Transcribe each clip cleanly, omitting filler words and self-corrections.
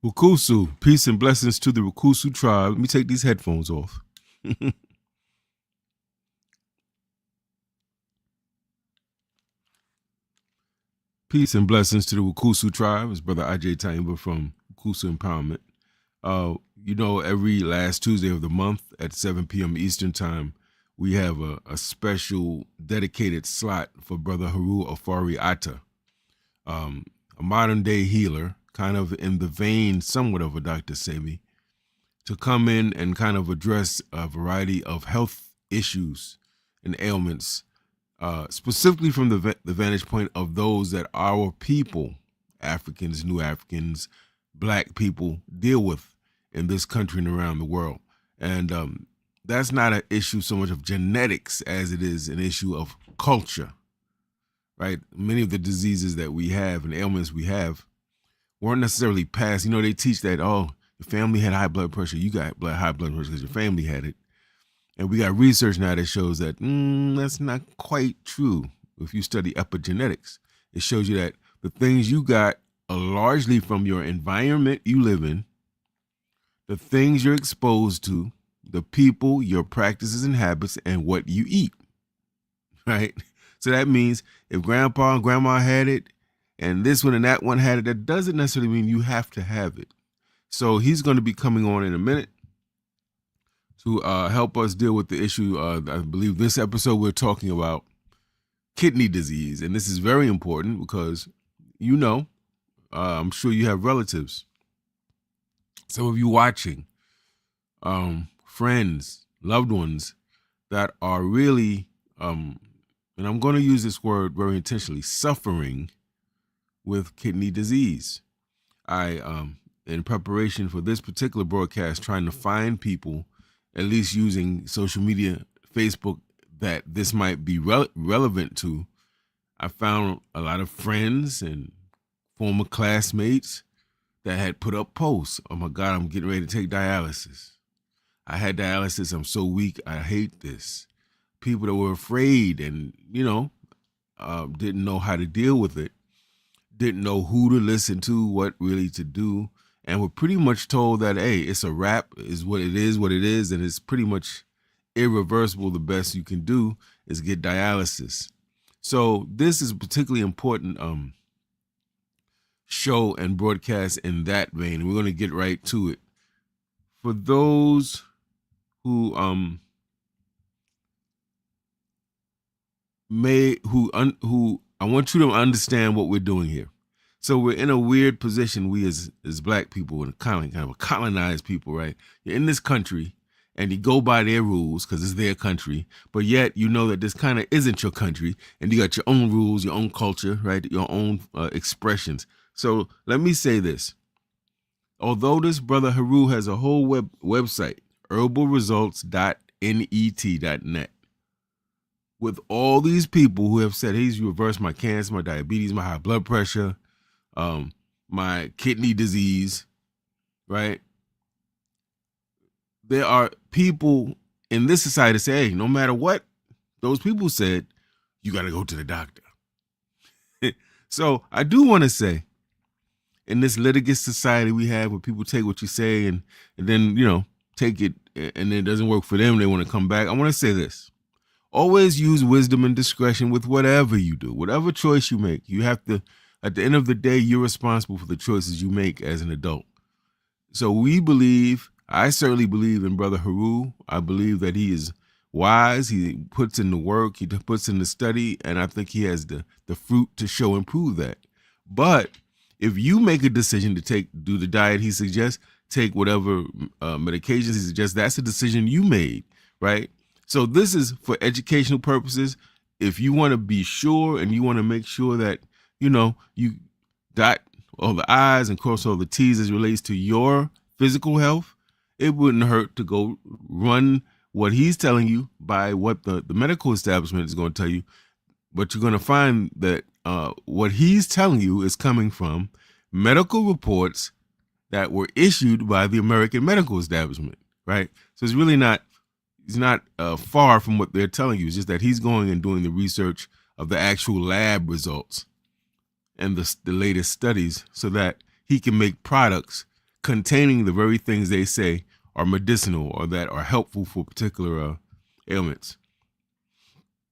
Wukusu, peace and blessings to the Wukusu tribe. Let me take these headphones off. Peace and blessings to the Wukusu tribe. It's Brother Ajay Taimba from Wukusu Empowerment. Every last Tuesday of the month at 7 p.m. Eastern Time, we have a special dedicated slot for Brother Haru Afari Atta, a modern day healer, kind of in the vein somewhat of a Dr. Sebi, to come in and kind of address a variety of health issues and ailments, specifically from the vantage point of those that our people, Africans, New Africans, Black people, deal with in this country and around the world. And that's not an issue so much of genetics as it is an issue of culture, right? Many of the diseases that we have and ailments we have weren't necessarily passed. They teach that, your family had high blood pressure, you got high blood pressure because your family had it. And we got research now that shows that that's not quite true. If you study epigenetics, it shows you that the things you got are largely from your environment you live in, the things you're exposed to, the people, your practices and habits, and what you eat, right? So that means if grandpa and grandma had it, and this one and that one had it, that doesn't necessarily mean you have to have it. So he's going to be coming on in a minute to help us deal with the issue. I believe this episode we're talking about kidney disease. And this is very important because, I'm sure you have relatives, some of you watching, friends, loved ones that are really, and I'm going to use this word very intentionally, suffering with kidney disease. In preparation for this particular broadcast, trying to find people, at least using social media, Facebook, that this might be relevant to, I found a lot of friends and former classmates that had put up posts. Oh my God, I'm getting ready to take dialysis. I had dialysis. I'm so weak. I hate this. People that were afraid and, didn't know how to deal with it, didn't know who to listen to, what really to do, and were pretty much told that, hey, it's a wrap, is what it is, and it's pretty much irreversible. The best you can do is get dialysis. So this is a particularly important show and broadcast in that vein. We're going to get right to it. For those who I want you to understand what we're doing here. So we're in a weird position, we as Black people, and kind of a colonized people, right? You're in this country and you go by their rules because it's their country, but yet you know that this kind of isn't your country and you got your own rules, your own culture, right? Your own expressions. So let me say this. Although this brother Haru has a whole website, herbalresults.net, with all these people who have said, he's reversed my cancer, my diabetes, my high blood pressure, my kidney disease, right? There are people in this society that say, hey, no matter what those people said, you got to go to the doctor. So I do want to say, in this litigious society we have where people take what you say and then, take it and it doesn't work for them, they want to come back. I want to say this. Always use wisdom and discretion with whatever you do, whatever choice you make. You have to, at the end of the day, you're responsible for the choices you make as an adult. So I certainly believe in Brother Haru. I believe that he is wise. He puts in the work, he puts in the study, and I think he has the fruit to show and prove that. But if you make a decision to do the diet he suggests, take whatever medications he suggests, that's a decision you made, right? So this is for educational purposes. If you want to be sure and you want to make sure that, you dot all the I's and cross all the T's as relates to your physical health, it wouldn't hurt to go run what he's telling you by what the medical establishment is going to tell you. But you're going to find that what he's telling you is coming from medical reports that were issued by the American medical establishment, right? So it's really not, he's not far from what they're telling you. It's just that he's going and doing the research of the actual lab results and the latest studies so that he can make products containing the very things they say are medicinal or that are helpful for particular ailments.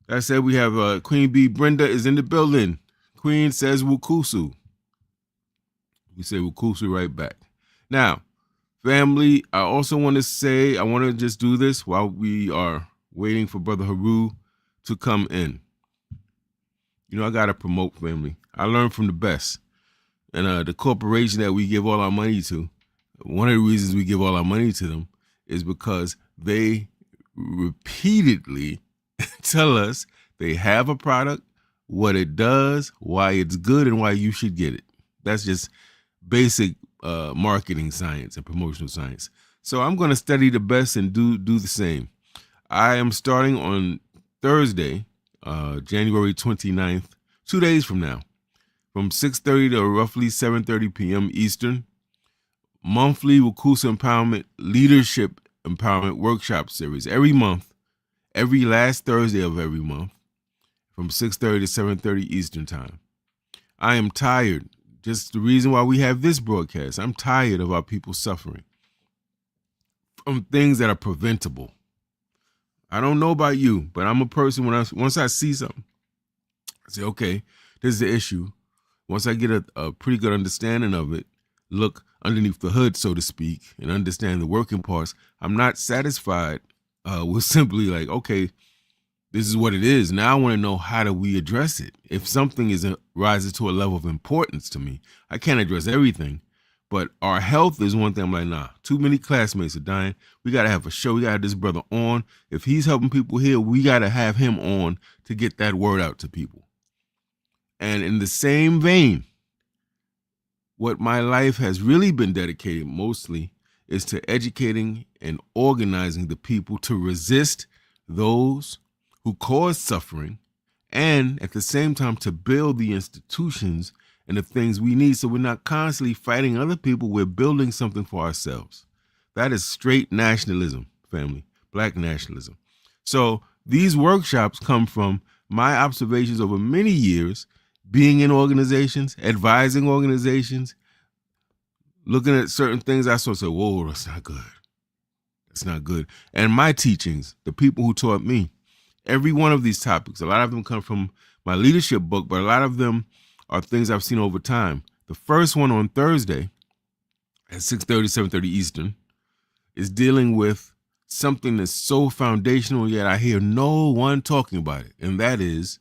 That said, we have Queen Bee Brenda is in the building. Queen says Wukusu. We say Wukusu right back. Now, family, I also want to say, I want to just do this while we are waiting for Brother Haru to come in. You know, I got to promote family. I learned from the best. And the corporation that we give all our money to, one of the reasons we give all our money to them is because they repeatedly tell us they have a product, what it does, why it's good, and why you should get it. That's just basic marketing science and promotional science. So I'm going to study the best and do the same. I am starting on Thursday, January 29th, 2 days from now, from 6:30 to roughly 7:30 p.m. Eastern, monthly Wukusu Empowerment Leadership Empowerment Workshop Series. Every month, every last Thursday of every month, from 6:30 to 7:30 Eastern Time. I am tired. Just the reason why we have this broadcast. I'm tired of our people suffering from things that are preventable. I don't know about you, but I'm a person once I see something, I say, okay, this is the issue. Once I get a pretty good understanding of it, look underneath the hood, so to speak, and understand the working parts, I'm not satisfied with simply like, okay, this is what it is. Now I want to know, how do we address it? If something rises to a level of importance to me, I can't address everything, but our health is one thing. I'm like, nah, too many classmates are dying. We got to have a show. We got to have this brother on. If he's helping people here, we got to have him on to get that word out to people. And in the same vein, what my life has really been dedicated mostly is to educating and organizing the people to resist those who cause suffering, and at the same time to build the institutions and the things we need so we're not constantly fighting other people. We're building something for ourselves. That is straight nationalism, family, Black nationalism. So these workshops come from my observations over many years, being in organizations, advising organizations, looking at certain things. I sort of say, whoa, that's not good. That's not good. And my teachings, the people who taught me, every one of these topics, a lot of them come from my leadership book, but a lot of them are things I've seen over time. The first one on Thursday at 6:30, 7:30 Eastern is dealing with something that's so foundational, yet I hear no one talking about it. And that is,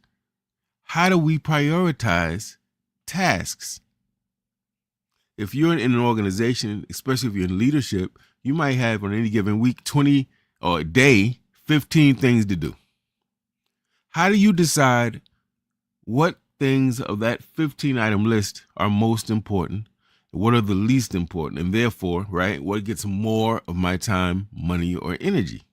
how do we prioritize tasks? If you're in an organization, especially if you're in leadership, you might have on any given week, 20 or a day, 15 things to do. How do you decide what things of that 15-item list are most important? What are the least important? And therefore, right, what gets more of my time, money, or energy?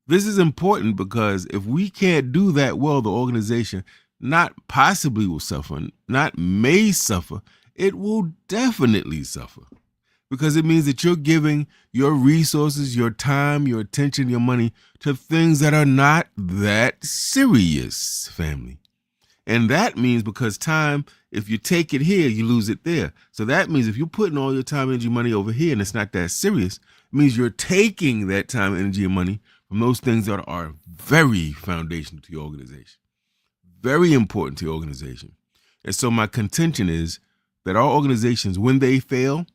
This is important because if we can't do that well, the organization not possibly will suffer, not may suffer, it will definitely suffer. Because it means that you're giving your resources, your time, your attention, your money to things that are not that serious, family. And that means, because time, if you take it here, you lose it there. So that means if you're putting all your time, energy, money over here and it's not that serious, it means you're taking that time, energy, and money from those things that are very foundational to your organization, very important to your organization. And so my contention is that our organizations, when they fail,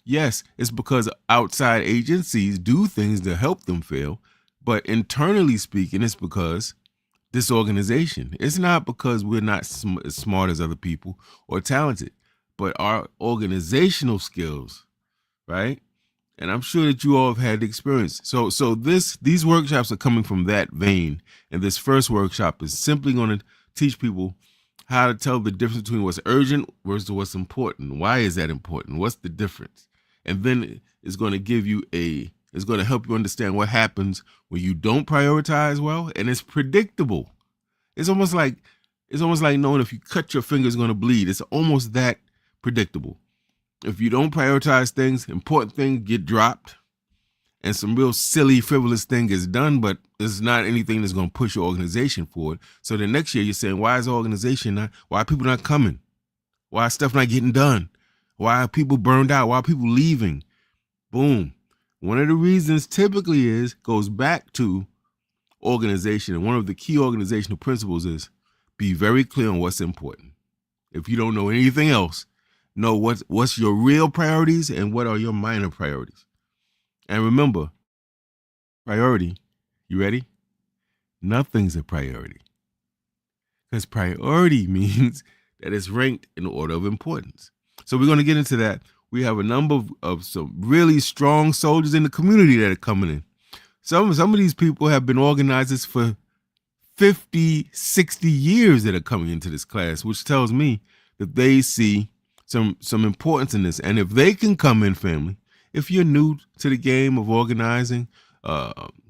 yes, it's because outside agencies do things to help them fail, but internally speaking, it's because this organization. It's not because we're not as smart as other people or talented, but our organizational skills, right? And I'm sure that you all have had the experience. So these workshops are coming from that vein. And this first workshop is simply going to teach people how to tell the difference between what's urgent versus what's important. Why is that important? What's the difference? And then it's going to give you it's going to help you understand what happens when you don't prioritize well, and it's predictable. It's almost like knowing if you cut your finger, it's going to bleed. It's almost that predictable. If you don't prioritize things, important things get dropped, and some real silly, frivolous thing is done, but it's not anything that's going to push your organization forward. So the next year you're saying, why is the organization why are people not coming? Why is stuff not getting done? Why are people burned out? Why are people leaving? Boom. One of the reasons typically goes back to organization. And one of the key organizational principles is be very clear on what's important. If you don't know anything else, know what's your real priorities and what are your minor priorities. And remember, priority, you ready? Nothing's a priority. Because priority means that it's ranked in order of importance. So we're going to get into that. We have a number of some really strong soldiers in the community that are coming in. Some of these people have been organizers for 50, 60 years that are coming into this class, which tells me that they see some importance in this. And if they can come in, family, if you're new to the game of organizing,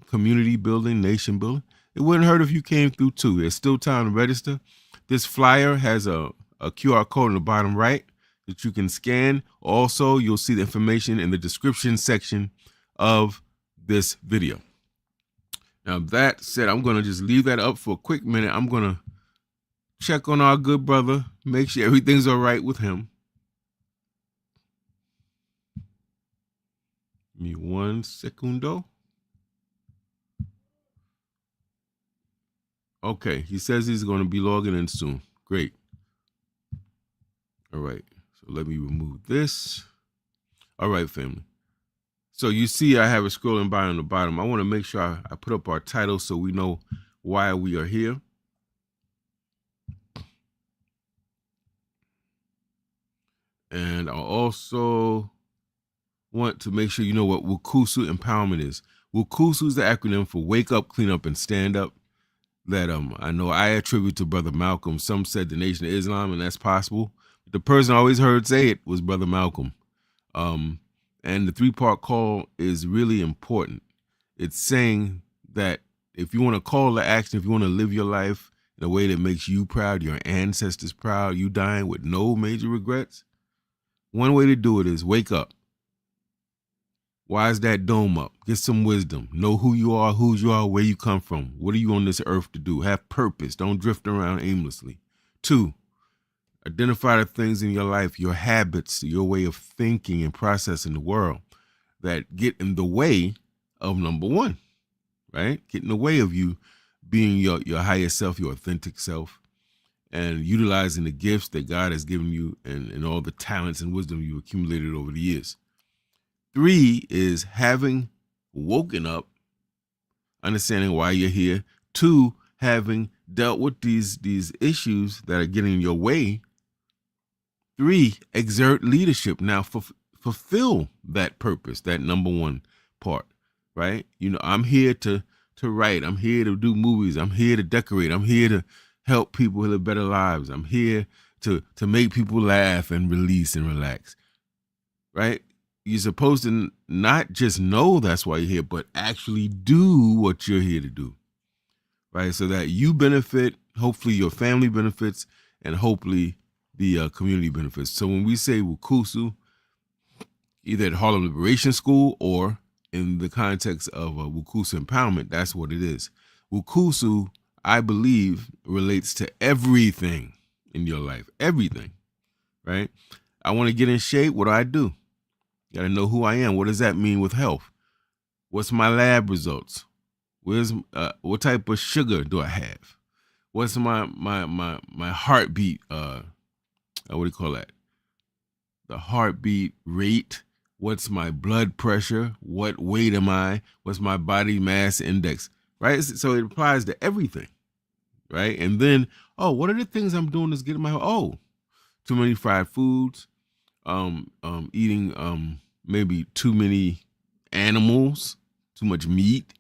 community building, nation building, it wouldn't hurt if you came through too. There's still time to register. This flyer has a QR code in the bottom right that you can scan. Also, you'll see the information in the description section of this video. Now, that said, I'm going to just leave that up for a quick minute. I'm going to check on our good brother, make sure everything's all right with him. Give me 1 secundo. Okay, he says he's going to be logging in soon. Great. All right, so let me remove this. All right, family. So you see I have it scrolling by on the bottom. I want to make sure I put up our title so we know why we are here. And I also want to make sure you know what Wukusu Empowerment is. Wukusu is the acronym for Wake Up, Clean Up, and Stand Up. That I know I attribute to Brother Malcolm. Some said the Nation of Islam, and that's possible. But the person I always heard say it was Brother Malcolm. And the 3-part call is really important. It's saying that if you want to call to action, if you want to live your life in a way that makes you proud, your ancestors proud, you dying with no major regrets, one way to do it is wake up. Wise that dome up. Get some wisdom. Know who you are, whose you are, where you come from. What are you on this earth to do? Have purpose. Don't drift around aimlessly. 2, identify the things in your life, your habits, your way of thinking and processing the world that get in the way of number 1, right? Get in the way of you being your higher self, your authentic self, and utilizing the gifts that God has given you and all the talents and wisdom you accumulated over the years. 3 is having woken up, understanding why you're here. 2, having dealt with these issues that are getting in your way. 3, exert leadership. Now fulfill that purpose, that number 1 part, right? You know, I'm here to write. I'm here to do movies. I'm here to decorate. I'm here to help people live better lives. I'm here to make people laugh and release and relax, right? You're supposed to not just know that's why you're here, but actually do what you're here to do, right? So that you benefit, hopefully your family benefits, and hopefully the community benefits. So when we say Wukusu, either at Harlem Liberation School or in the context of Wukusu Empowerment, that's what it is. Wukusu, I believe, relates to everything in your life, everything, right? I want to get in shape. What do? Got to know who I am. What does that mean with health? What's my lab results? What type of sugar do I have? What's my heartbeat? What do you call that? The heartbeat rate. What's my blood pressure? What weight am I? What's my body mass index? Right. So it applies to everything. Right. And then, what are the things I'm doing that's getting too many fried foods, eating maybe too many animals, too much meat,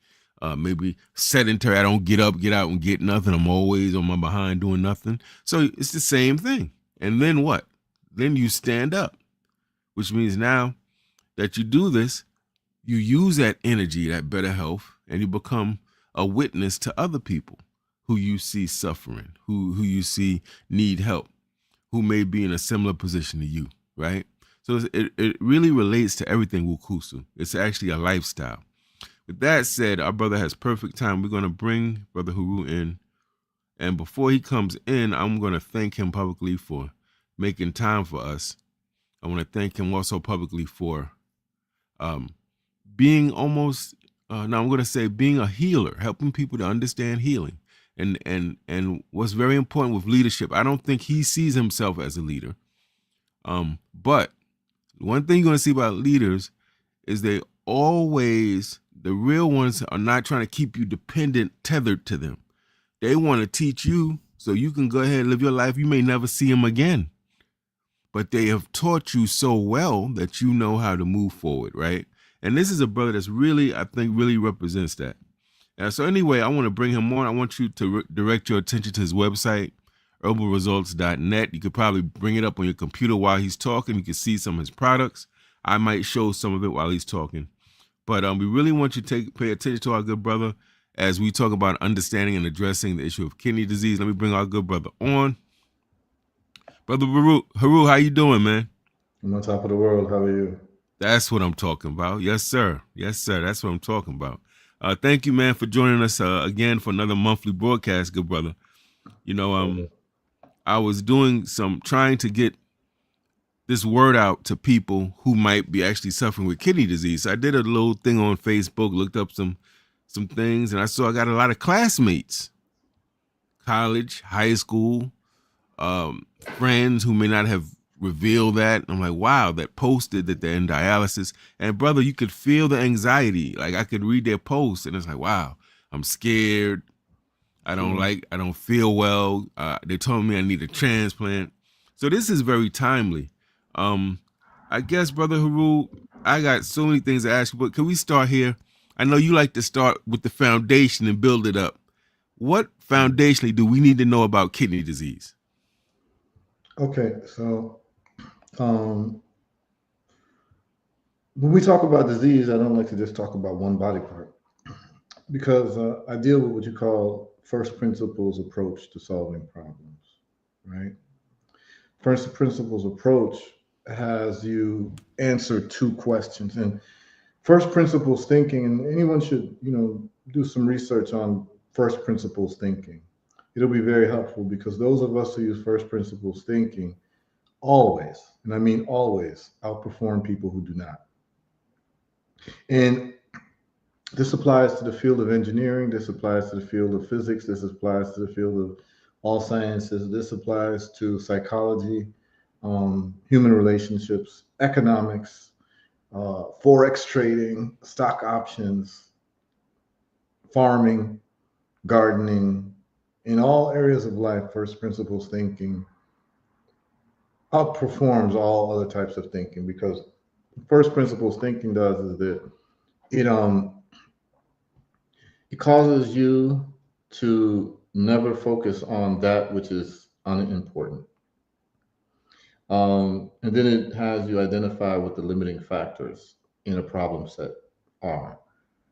maybe sedentary. I don't get up, get out and get nothing. I'm always on my behind doing nothing. So it's the same thing. And then what? Then you stand up, which means now that you do this, you use that energy, that better health, and you become a witness to other people who you see suffering, who you see need help, who may be in a similar position to you, right? So it really relates to everything Wukusu. It's actually a lifestyle. With that said, our brother has perfect time. We're going to bring Brother Haru in. And before he comes in, I'm going to thank him publicly for making time for us. I want to thank him also publicly for um, being almost now I'm going to say being a healer, helping people to understand healing, and what's very important with leadership. I don't think he sees himself as a leader, but one thing you're going to see about leaders is they always, the real ones are not trying to keep you dependent, tethered to them. They want to teach you so you can go ahead and live your life. You may never see them again, but they have taught you so well that you know how to move forward, right? And this is a brother that's really, I think, really represents that. So anyway, I want to bring him on. I want you to direct your attention to his website, herbalresults.net. You could probably bring it up on your computer while he's talking. You can see some of his products. I might show some of it while he's talking. But we really want you to pay attention to our good brother as we talk about understanding and addressing the issue of kidney disease. Let me bring our good brother on. Brother Haru, how you doing, man? I'm on top of the world. How are you? That's what I'm talking about. Yes, sir. Yes, sir. That's what I'm talking about. Thank you, man, for joining us again for another monthly broadcast, good brother. You know, I was trying to get this word out to people who might be actually suffering with kidney disease. So I did a little thing on Facebook, looked up some things, and I saw I got a lot of classmates, college, high school, friends who may not have revealed that. I'm like, wow, that posted that they're in dialysis. And brother, you could feel the anxiety. Like I could read their posts and it's like, wow, I'm scared. I don't feel well. They told me I need a transplant. So this is very timely. I guess, Brother Haru, I got so many things to ask you, but can we start here? I know you like to start with the foundation and build it up. What foundationally do we need to know about kidney disease? Okay, so when we talk about disease, I don't like to just talk about one body part because I deal with what you call first principles approach to solving problems, right? First principles approach has you answer two questions, and first principles thinking, and anyone should, do some research on first principles thinking. It'll be very helpful because those of us who use first principles thinking always, and I mean always, outperform people who do not. And this applies to the field of engineering, this applies to the field of physics, this applies to the field of all sciences, this applies to psychology, human relationships, economics, forex trading, stock options, farming, gardening. In all areas of life, first principles thinking outperforms all other types of thinking because first principles thinking does is that it causes you to never focus on that which is unimportant. And then it has you identify what the limiting factors in a problem set are.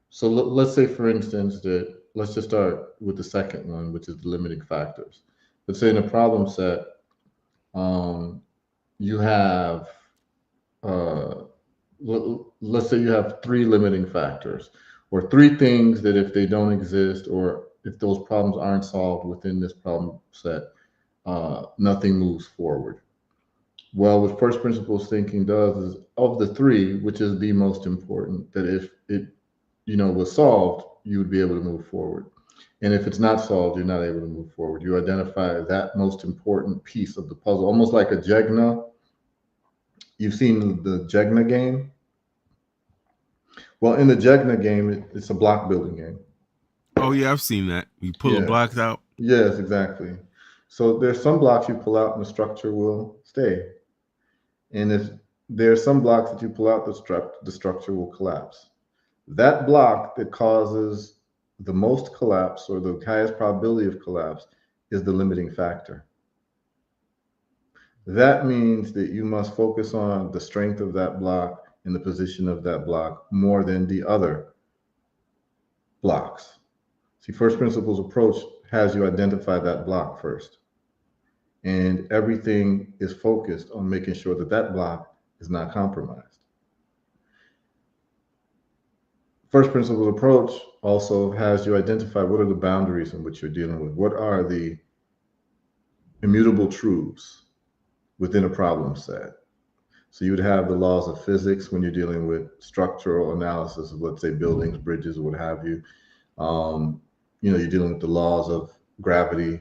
So let's say, for instance, that let's just start with the second one, which is the limiting factors. Let's say in a problem set, you have, let's say you have three limiting factors or three things that if they don't exist or if those problems aren't solved within this problem set, nothing moves forward. Well, what first principles thinking does is of the three, which is the most important, that if it was solved, you would be able to move forward. And if it's not solved, you're not able to move forward. You identify that most important piece of the puzzle, almost like a Jenga. You've seen the Jenga game? Well, in the Jenga game, it's a block building game. Oh, yeah, I've seen that. You pull the blocks out. Yes, exactly. So there's some blocks you pull out and the structure will stay. And if there's some blocks that you pull out, the structure will collapse. That block that causes the most collapse or the highest probability of collapse is the limiting factor. That means that you must focus on the strength of that block and the position of that block more than the other blocks. See, first principles approach has you identify that block first. And everything is focused on making sure that that block is not compromised. First principles approach also has you identify what are the boundaries in which you're dealing with. What are the immutable truths within a problem set? So you would have the laws of physics when you're dealing with structural analysis of, let's say, buildings, bridges, or what have you. You're dealing with the laws of gravity,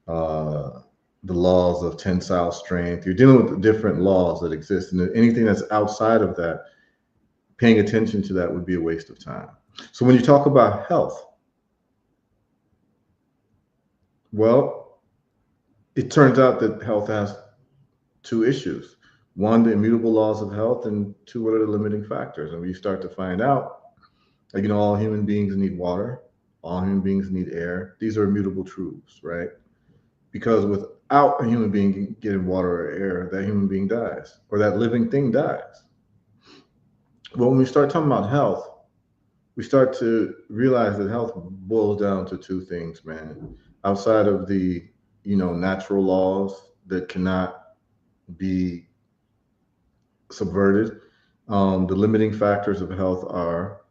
uh, the laws of tensile strength. You're dealing with the different laws that exist, and anything that's outside of that, paying attention to that would be a waste of time. So when you talk about health, well, it turns out that health has two issues. One, the immutable laws of health, and two, what are the limiting factors? And when you start to find out, like, all human beings need water, all human beings need air. These are immutable truths, right? Because without a human being getting water or air, that human being dies, or that living thing dies. But when we start talking about health, we start to realize that health boils down to two things, man. Outside of the, natural laws that cannot be subverted, the limiting factors of health are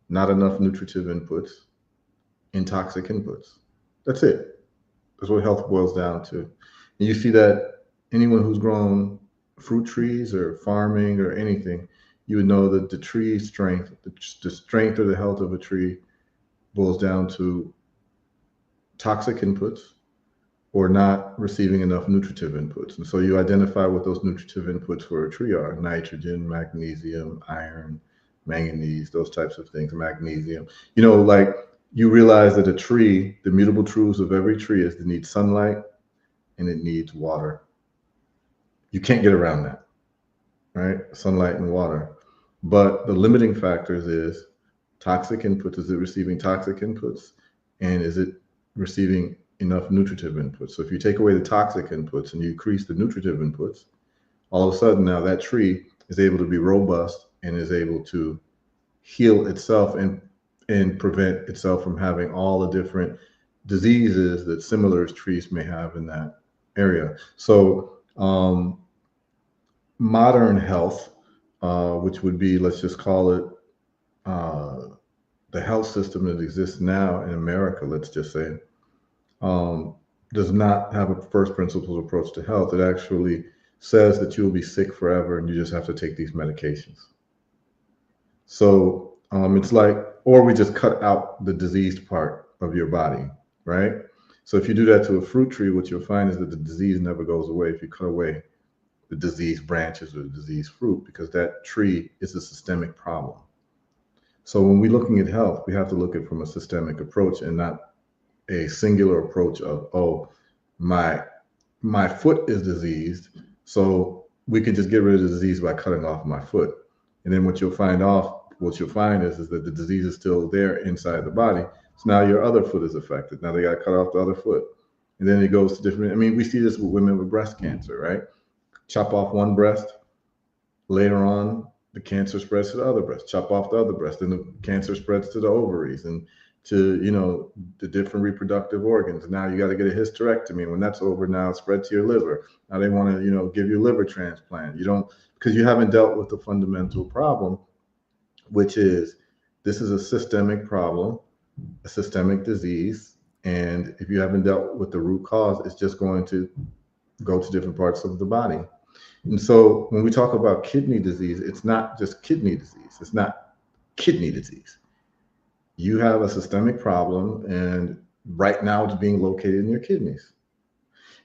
not enough nutritive inputs and toxic inputs. That's it. That's what health boils down to. And you see that anyone who's grown fruit trees or farming or anything, you would know that the tree strength, the strength or the health of a tree boils down to toxic inputs or not receiving enough nutritive inputs. And so you identify what those nutritive inputs for a tree are: nitrogen, magnesium, iron, manganese, those types of things, magnesium. Like, you realize that a tree, the mutable truths of every tree is it needs sunlight and it needs water. You can't get around that, right? Sunlight and water. But the limiting factors is toxic inputs. Is it receiving toxic inputs? And is it receiving enough nutritive inputs? So if you take away the toxic inputs and you increase the nutritive inputs, all of a sudden now that tree is able to be robust and is able to heal itself and prevent itself from having all the different diseases that similar trees may have in that area. So modern health, which would be, let's just call it the health system that exists now in America, let's just say, does not have a first principles approach to health. It actually says that you will be sick forever and you just have to take these medications. So it's like, or we just cut out the diseased part of your body, right? So if you do that to a fruit tree, what you'll find is that the disease never goes away if you cut away the diseased branches or the diseased fruit, because that tree is a systemic problem. So when we're looking at health, we have to look at it from a systemic approach and not a singular approach of, oh, my foot is diseased, so we can just get rid of the disease by cutting off my foot. And then what you'll find is that the disease is still there inside the body. So now your other foot is affected. Now they got to cut off the other foot. And then it goes to different, we see this with women with breast cancer, right? Chop off one breast, later on, the cancer spreads to the other breast. Chop off the other breast, then the cancer spreads to the ovaries and to, the different reproductive organs. Now you got to get a hysterectomy. When that's over, now it's spread to your liver. Now they want to, give you a liver transplant. You don't, because you haven't dealt with the fundamental problem, which is, this is a systemic problem, a systemic disease. And if you haven't dealt with the root cause, it's just going to go to different parts of the body. And so when we talk about kidney disease, it's not just kidney disease. It's not kidney disease. You have a systemic problem, and right now it's being located in your kidneys.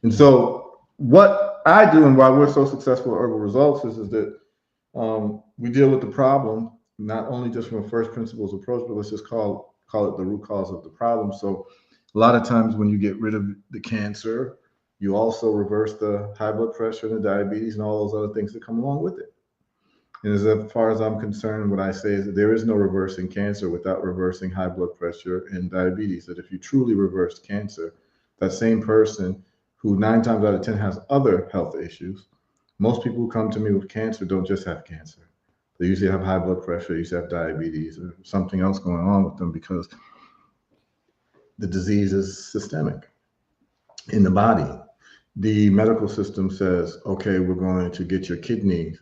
And so what I do, and why we're so successful at Herbal Results, is that we deal with the problem, not only just from a first principles approach, but let's just call it the root cause of the problem. So a lot of times when you get rid of the cancer, you also reverse the high blood pressure and the diabetes and all those other things that come along with it. And as far as I'm concerned, what I say is that there is no reversing cancer without reversing high blood pressure and diabetes. That if you truly reversed cancer, that same person who 9 times out of 10 has other health issues, most people who come to me with cancer don't just have cancer. They usually have high blood pressure, they usually have diabetes or something else going on with them, because the disease is systemic in the body. The medical system says, okay, we're going to get your kidney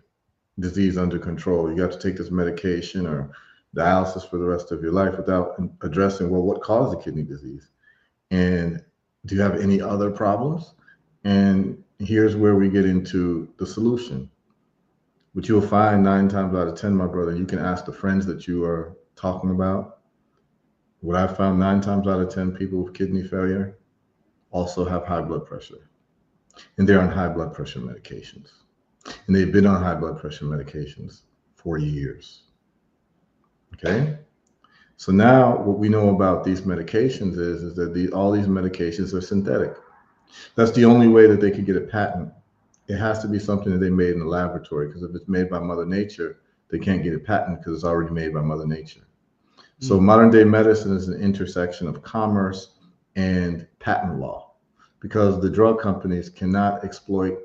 disease under control. You have to take this medication or dialysis for the rest of your life, without addressing, well, what caused the kidney disease? And do you have any other problems? And here's where we get into the solution. What you'll find 9 times out of 10, my brother, you can ask the friends that you are talking about. What I found 9 times out of 10 people with kidney failure also have high blood pressure, and they're on high blood pressure medications, and they've been on high blood pressure medications for years. Okay. So now what we know about these medications is that all these medications are synthetic. That's the only way that they could get a patent. It has to be something that they made in the laboratory, because if it's made by Mother Nature, they can't get a patent because it's already made by Mother Nature. So modern day medicine is an intersection of commerce and patent law, because the drug companies cannot exploit,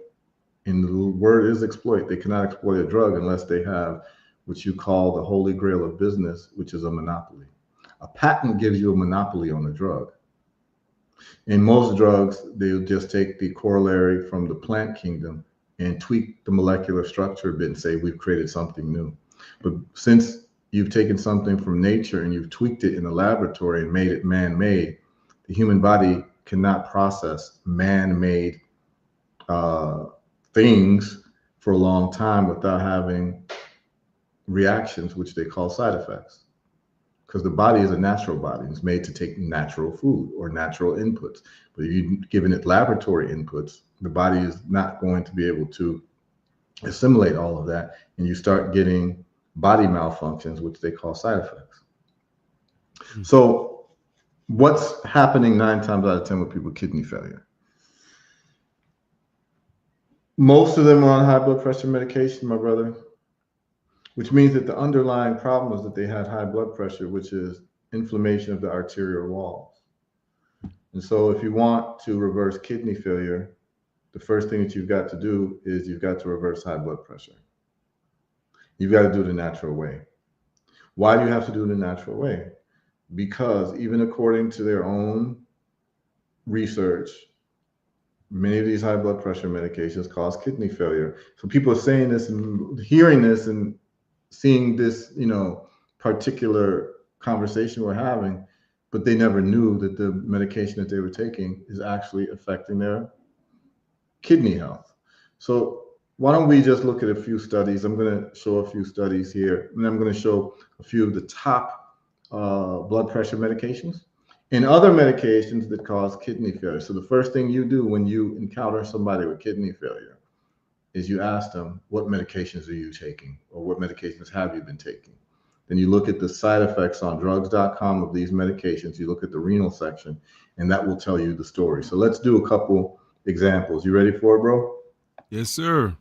and the word is exploit, they cannot exploit a drug unless they have what you call the holy grail of business, which is a monopoly. A patent gives you a monopoly on a drug. In most drugs, they'll just take the corollary from the plant kingdom and tweak the molecular structure a bit and say, we've created something new. But since you've taken something from nature and you've tweaked it in a laboratory and made it man-made, the human body cannot process man-made things for a long time without having reactions, which they call side effects. Because the body is a natural body. It's made to take natural food or natural inputs. But if you've given it laboratory inputs, the body is not going to be able to assimilate all of that. And you start getting body malfunctions, which they call side effects. So what's happening 9 times out of 10 with people with kidney failure? Most of them are on high blood pressure medication, my brother, which means that the underlying problem was that they had high blood pressure, which is inflammation of the arterial walls. And so if you want to reverse kidney failure, the first thing that you've got to do is you've got to reverse high blood pressure. You've got to do it the natural way. Why do you have to do it the natural way? Because even according to their own research, many of these high blood pressure medications cause kidney failure. So people are saying this and hearing this and seeing this, particular conversation we're having, but they never knew that the medication that they were taking is actually affecting their kidney health. So why don't we just look at a few studies? I'm going to show a few studies here, and I'm going to show a few of the top blood pressure medications and other medications that cause kidney failure. So the first thing you do when you encounter somebody with kidney failure is you ask them, what medications are you taking, or what medications have you been taking? Then you look at the side effects on drugs.com of these medications. You look at the renal section, and that will tell you the story. So let's do a couple examples. You ready for it, bro? Yes, sir.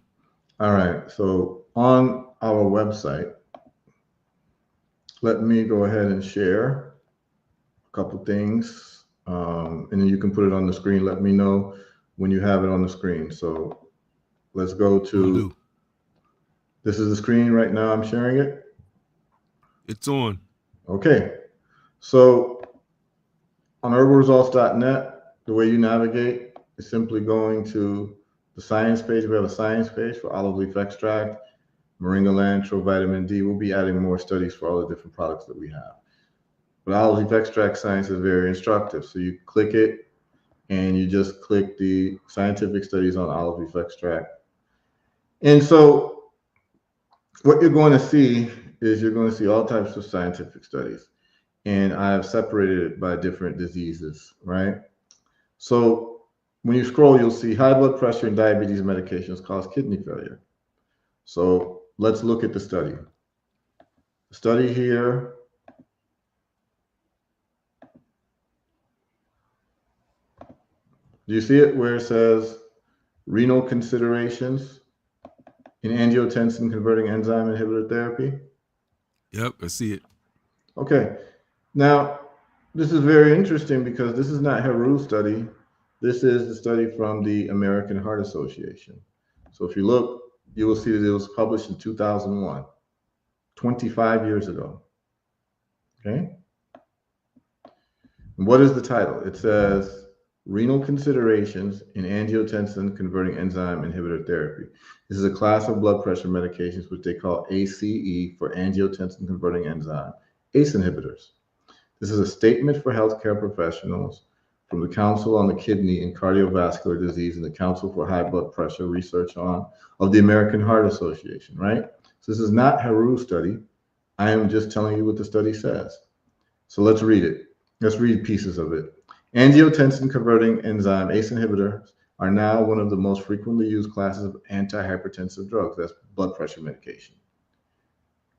All right. So on our website, let me go ahead and share a couple things, and then you can put it on the screen. Let me know when you have it on the screen. So let's go to, this is the screen right now. I'm sharing it. It's on. Okay. So on herbalresults.net, the way you navigate is simply going to the science page. We have a science page for olive leaf extract, moringa cilantro, vitamin D. We'll be adding more studies for all the different products that we have. But olive leaf extract science is very instructive. So you click it and you just click the scientific studies on olive leaf extract. And so what you're going to see is you're going to see all types of scientific studies. And I have separated it by different diseases, right? So when you scroll, you'll see high blood pressure and diabetes medications cause kidney failure. So let's look at the study. The study here do you see it where it says renal considerations in angiotensin converting enzyme inhibitor therapy? Yep, I see it. Okay. Now, this is very interesting because this is not Heru's study. This is the study from the American Heart Association. So if you look, you will see that it was published in 2001, 25 years ago. Okay. And what is the title? It says renal considerations in angiotensin converting enzyme inhibitor therapy. This is a class of blood pressure medications which they call ACE for angiotensin converting enzyme, ACE inhibitors. This is a statement for healthcare professionals from the Council on the Kidney and Cardiovascular Disease and the Council for High Blood Pressure Research of the American Heart Association, right? So this is not Haru's study. I am just telling you what the study says. So let's read it. Let's read pieces of it. Angiotensin converting enzyme ACE inhibitors are now one of the most frequently used classes of antihypertensive drugs. That's blood pressure medication.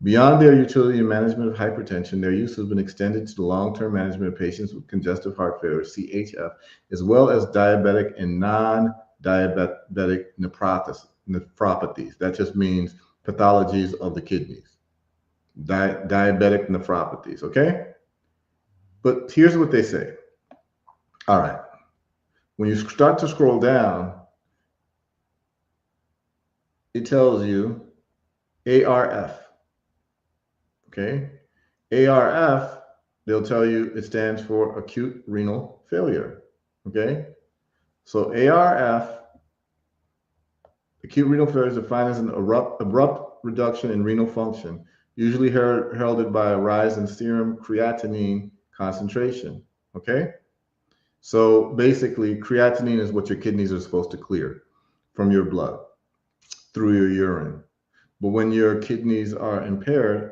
Beyond their utility in management of hypertension, their use has been extended to the long-term management of patients with congestive heart failure, CHF, as well as diabetic and non-diabetic nephropathies. That just means pathologies of the kidneys. Diabetic nephropathies, okay? But here's what they say. All right. When you start to scroll down, it tells you ARF. Okay. ARF, they'll tell you it stands for acute renal failure. Okay. So ARF, acute renal failure, is defined as an abrupt reduction in renal function, usually heralded by a rise in serum creatinine concentration. Okay. So basically, creatinine is what your kidneys are supposed to clear from your blood through your urine. But when your kidneys are impaired,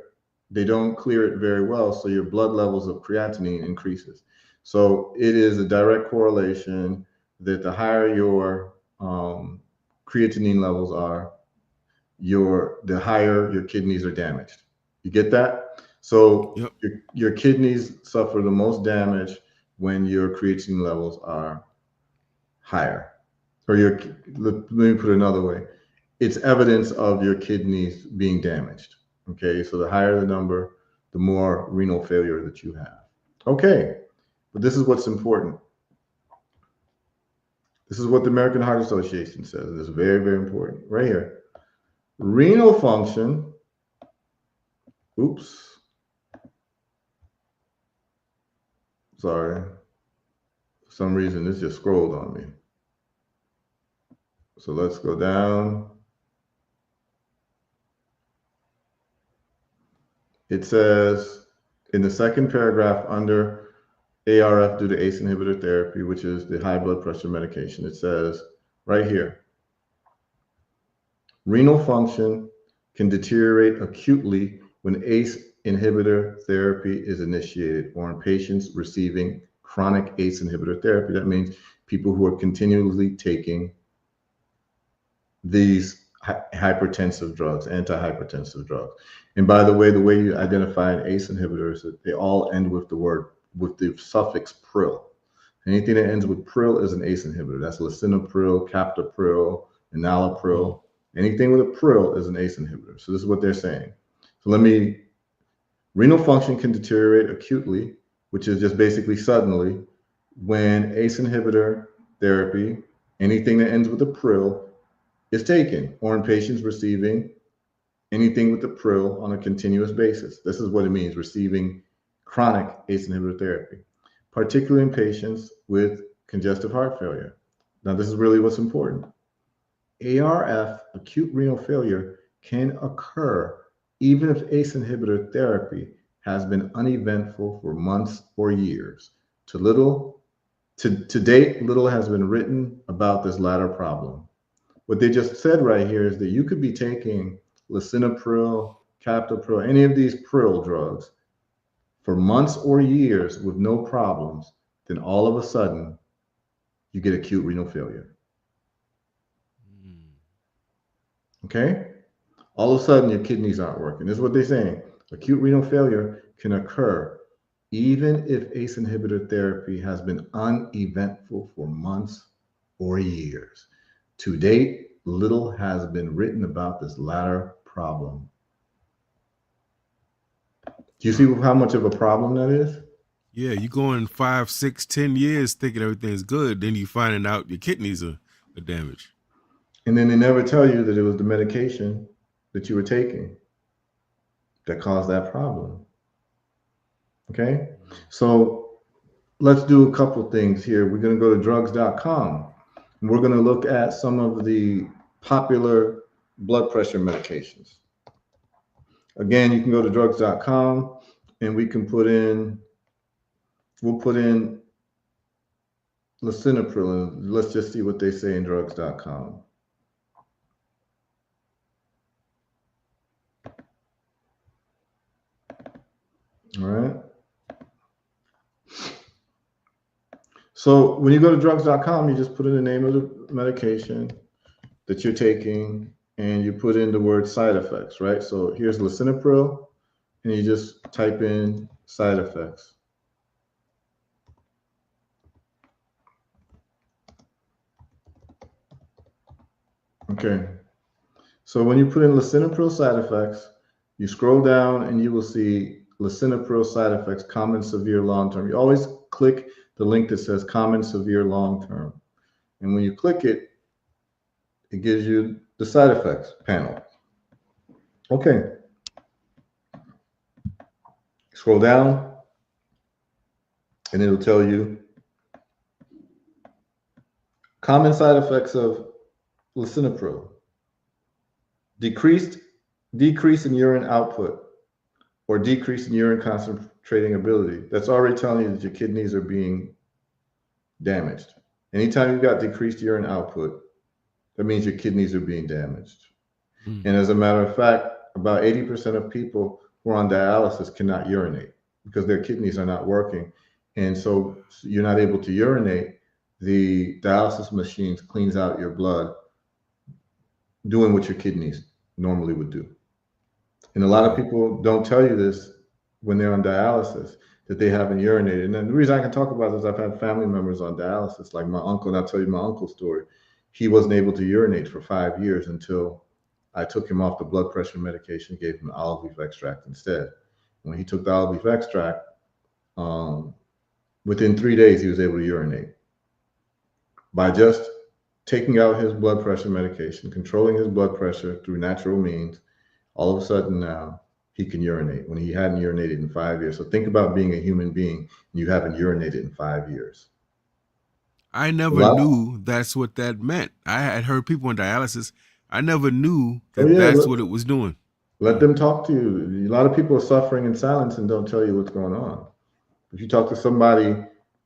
they don't clear it very well, so your blood levels of creatinine increases. So it is a direct correlation that the higher your creatinine levels are, the higher your kidneys are damaged. You get that? So Yep. your kidneys suffer the most damage when your creatinine levels are higher. Or let me put it another way. It's evidence of your kidneys being damaged. Okay, so the higher the number, the more renal failure that you have. Okay, but this is what's important. This is what the American Heart Association says. It's very, very important. Right here. Renal function. Oops. Sorry. For some reason, this just scrolled on me. So let's go down. It says in the second paragraph under ARF due to ACE inhibitor therapy, which is the high blood pressure medication, it says right here, renal function can deteriorate acutely when ACE inhibitor therapy is initiated or in patients receiving chronic ACE inhibitor therapy. That means people who are continually taking these hypertensive drugs, antihypertensive drugs. And by the way you identify an ACE inhibitor is that they all end with the suffix pril. Anything that ends with pril is an ACE inhibitor. That's lisinopril, captopril, enalapril. Anything with a pril is an ACE inhibitor. So this is what they're saying. So renal function can deteriorate acutely, which is just basically suddenly, when ACE inhibitor therapy, anything that ends with a pril, is taken, or in patients receiving anything with the pril on a continuous basis. This is what it means, receiving chronic ACE inhibitor therapy, particularly in patients with congestive heart failure. Now, this is really what's important. ARF, acute renal failure, can occur even if ACE inhibitor therapy has been uneventful for months or years. To date, little has been written about this latter problem. What they just said right here is that you could be taking lisinopril, captopril, any of these pril drugs for months or years with no problems, then all of a sudden you get acute renal failure. Okay? All of a sudden your kidneys aren't working. This is what they're saying. Acute renal failure can occur even if ACE inhibitor therapy has been uneventful for months or years. To date, little has been written about this latter problem. Do you see how much of a problem that is? Yeah, you going 5, 6, 10 years thinking everything's good, then you finding out your kidneys are damaged. And then they never tell you that it was the medication that you were taking that caused that problem. Okay? So let's do a couple things here. We're going to go to drugs.com. And we're going to look at some of the popular blood pressure medications. Again, you can go to drugs.com and we'll put in lisinopril, and let's just see what they say in drugs.com. All right. So when you go to drugs.com, you just put in the name of the medication that you're taking and you put in the word side effects, right? So here's lisinopril, and you just type in side effects. Okay. So when you put in lisinopril side effects, you scroll down and you will see lisinopril side effects, common, severe, long-term. You always click the link that says common, severe, long-term. And when you click it, it gives you the side effects panel. Okay. Scroll down and it'll tell you common side effects of lisinopril. Decrease in urine output or decrease in urine concentrating ability. That's already telling you that your kidneys are being damaged. Anytime you've got decreased urine output, that means your kidneys are being damaged. And as a matter of fact, about 80% of people who are on dialysis cannot urinate because their kidneys are not working. And so you're not able to urinate. The dialysis machines cleans out your blood, doing what your kidneys normally would do. And a lot of people don't tell you this when they're on dialysis, that they haven't urinated. And then the reason I can talk about this, I've had family members on dialysis, like my uncle, and I'll tell you my uncle's story. He wasn't able to urinate for 5 years until I took him off the blood pressure medication, gave him olive leaf extract instead. When he took the olive leaf extract, within 3 days, he was able to urinate by just taking out his blood pressure medication, controlling his blood pressure through natural means. All of a sudden now he can urinate when he hadn't urinated in 5 years. So think about being a human being and you haven't urinated in 5 years. I never knew that's what that meant. I had heard people on dialysis. I never knew that that's what it was doing. Let them talk to you. A lot of people are suffering in silence and don't tell you what's going on. If you talk to somebody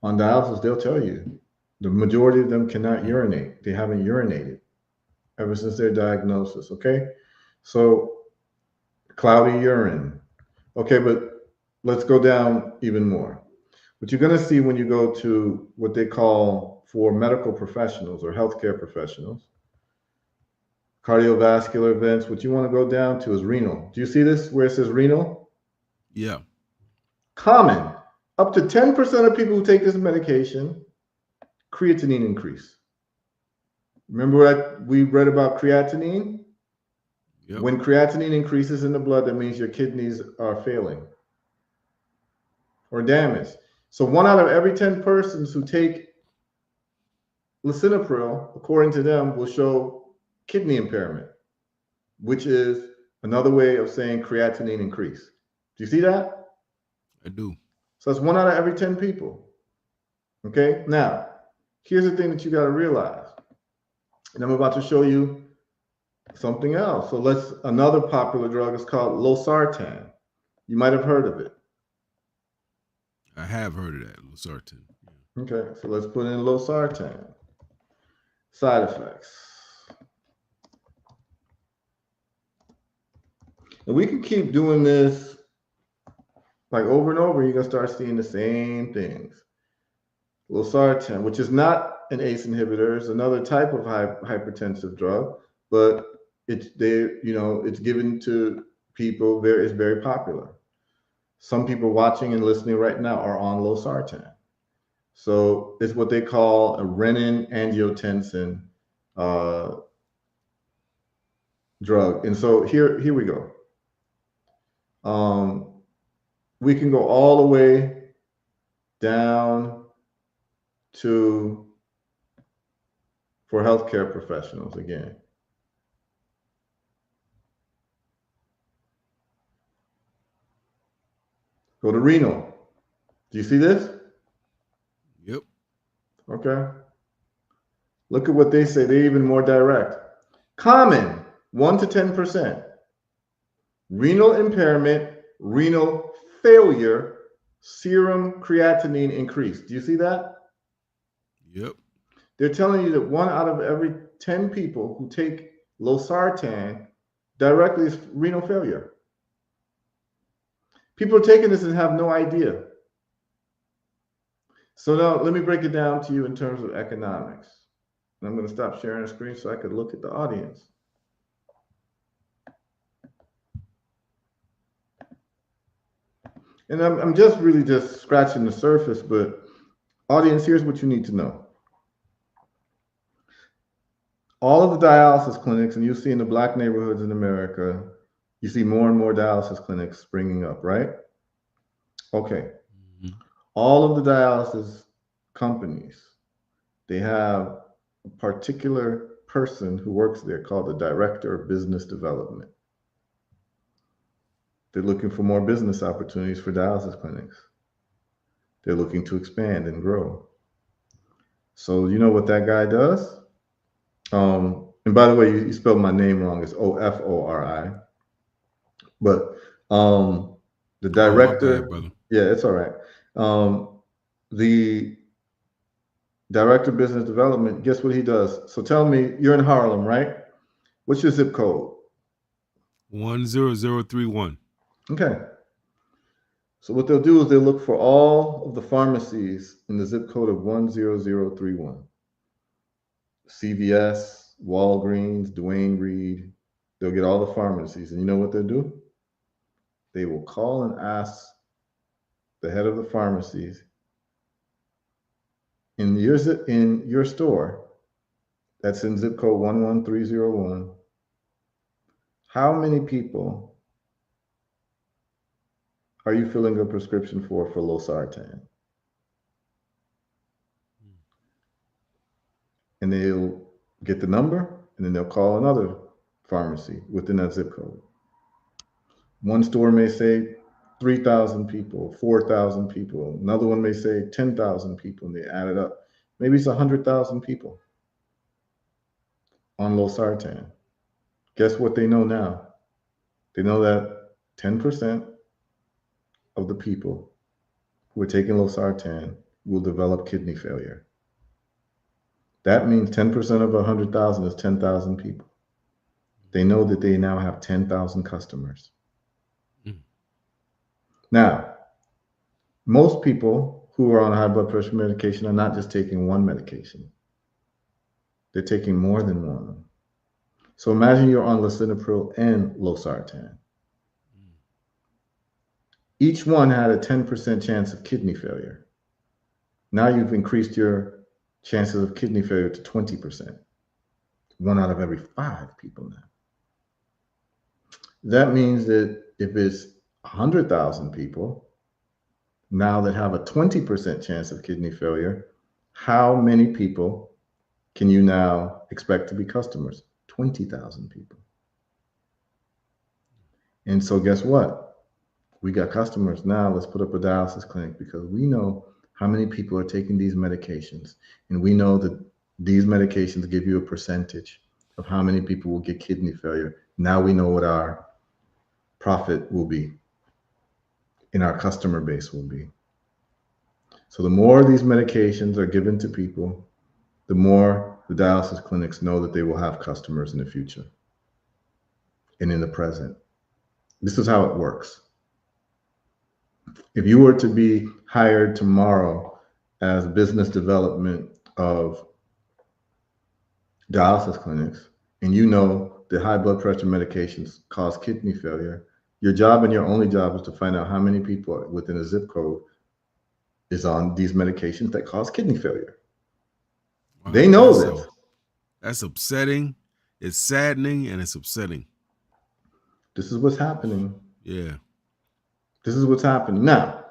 on dialysis, they'll tell you. The majority of them cannot urinate. They haven't urinated ever since their diagnosis, okay? So cloudy urine. Okay, but let's go down even more. What you're going to see when you go to what they call for medical professionals or healthcare professionals, cardiovascular events, what you want to go down to is renal. Do you see this where it says renal? Yeah. Common. Up to 10% of people who take this medication, creatinine increase. Remember what we read about creatinine? Yep. When creatinine increases in the blood, that means your kidneys are failing or damaged. So 1 out of every 10 persons who take lisinopril, according to them, will show kidney impairment, which is another way of saying creatinine increase. Do you see that? I do. So that's 1 out of every 10 people. Okay. Now, here's the thing that you got to realize. And I'm about to show you something else. So another popular drug is called losartan. You might have heard of it. I have heard of that, losartan. Okay, so let's put in losartan. Side effects. And we can keep doing this like over and over. You're going to start seeing the same things. Losartan, which is not an ACE inhibitor, is another type of hypertensive drug, but it's given to people. It's very popular. Some people watching and listening right now are on losartan. So it's what they call a renin-angiotensin drug. And so here we go. We can go all the way down to for healthcare professionals again. Go to renal. Do you see this? Yep. Okay. Look at what they say. They're even more direct. Common, 1 to 10%. Renal impairment, renal failure, serum creatinine increase. Do you see that? Yep. They're telling you that 1 out of every 10 people who take losartan directly is renal failure. People are taking this and have no idea. So now let me break it down to you in terms of economics. And I'm going to stop sharing the screen so I could look at the audience. And I'm just really just scratching the surface, but audience, here's what you need to know. All of the dialysis clinics, and you'll see in the Black neighborhoods in America, you see more and more dialysis clinics springing up, right? Okay. Mhm. All of the dialysis companies, they have a particular person who works there called the Director of Business Development. They're looking for more business opportunities for dialysis clinics. They're looking to expand and grow. So you know what that guy does? And by the way, you spelled my name wrong. It's Ofori. But the Oh, my bad, director, brother. yeah, it's all right. The Director of Business Development, guess what he does? So tell me, you're in Harlem, right? What's your zip code? 10031. Okay. So what they'll do is they'll look for all of the pharmacies in the zip code of 10031. CVS, Walgreens, Duane Reade. They'll get all the pharmacies. And you know what they'll do? They will call and ask the head of the pharmacies in your store that's in zip code 11301. How many people are you filling a prescription for losartan? And they'll get the number, and then they'll call another pharmacy within that zip code. One store may say 3,000 people, 4,000 people. Another one may say 10,000 people, and they add it up. Maybe it's 100,000 people on losartan. Guess what they know now? They know that 10% of the people who are taking losartan will develop kidney failure. That means 10% of 100,000 is 10,000 people. They know that they now have 10,000 customers. Mm. Now, most people who are on high blood pressure medication are not just taking one medication. They're taking more than one. So imagine you're on lisinopril and losartan. Each one had a 10% chance of kidney failure. Now you've increased your chances of kidney failure to 20%. 1 out of every 5 people now. That means that if it's 100,000 people now that have a 20% chance of kidney failure, how many people can you now expect to be customers? 20,000 people. And so guess what? We got customers now. Let's put up a dialysis clinic because we know how many people are taking these medications. And we know that these medications give you a percentage of how many people will get kidney failure. Now we know what our profit will be and our customer base will be. So the more these medications are given to people, the more the dialysis clinics know that they will have customers in the future and in the present. This is how it works. If you were to be hired tomorrow as business development of dialysis clinics, and you know that high blood pressure medications cause kidney failure, your job and your only job is to find out how many people within a zip code is on these medications that cause kidney failure. Wow, They know this. That's upsetting. It's saddening and it's upsetting. This is what's happening. Yeah. This is what's happening. Now,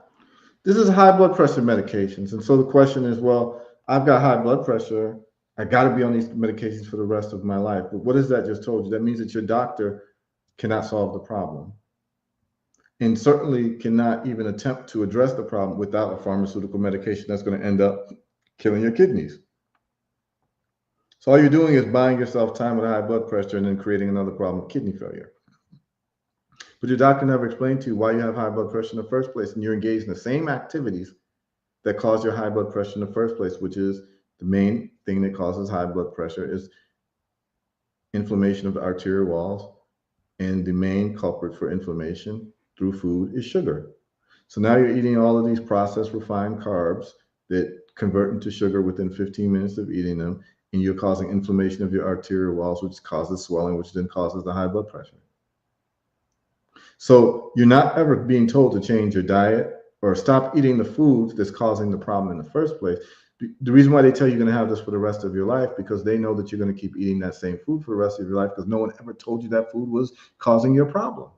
this is high blood pressure medications. And so the question is, well, I've got high blood pressure. I got to be on these medications for the rest of my life. But what has that just told you? That means that your doctor cannot solve the problem and certainly cannot even attempt to address the problem without a pharmaceutical medication that's going to end up killing your kidneys. So all you're doing is buying yourself time with high blood pressure and then creating another problem, kidney failure. But your doctor never explained to you why you have high blood pressure in the first place, and you're engaged in the same activities that cause your high blood pressure in the first place, which is The main thing that causes high blood pressure is inflammation of the arterial walls, and the main culprit for inflammation through food is sugar. So now you're eating all of these processed refined carbs that convert into sugar within 15 minutes of eating them, and you're causing inflammation of your arterial walls, which causes swelling, which then causes the high blood pressure. So you're not ever being told to change your diet or stop eating the foods that's causing the problem in the first place. The reason why they tell you you're going to have this for the rest of your life, because they know that you're going to keep eating that same food for the rest of your life, because no one ever told you that food was causing your problem.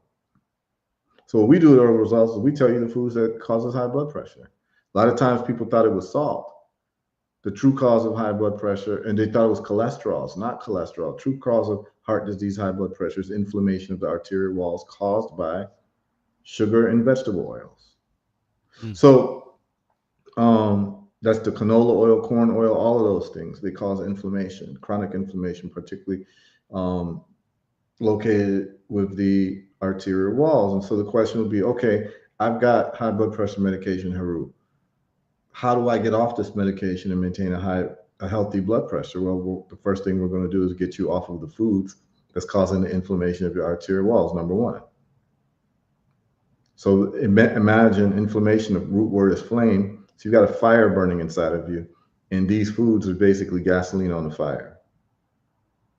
So what we do with our results is we tell you the foods that causes high blood pressure. A lot of times people thought it was salt, the true cause of high blood pressure, and they thought it was cholesterol. It's not cholesterol. True cause of heart disease, high blood pressure is inflammation of the arterial walls caused by sugar and vegetable oils. So that's the canola oil, corn oil, all of those things. They cause inflammation, chronic inflammation, particularly located with the arterial walls. And so the question would be, okay, I've got high blood pressure medication, Haru. How do I get off this medication and maintain a healthy blood pressure? Well, the first thing we're going to do is get you off of the foods that's causing the inflammation of your arterial walls, number one. So imagine inflammation, the root word is flame. So you've got a fire burning inside of you, and these foods are basically gasoline on the fire.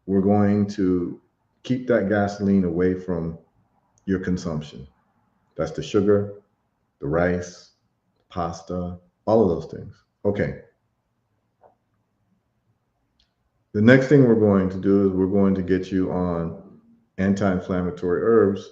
We're going to keep that gasoline away from your consumption. That's the sugar, the rice, pasta, all of those things. Okay. The next thing we're going to do is we're going to get you on anti-inflammatory herbs,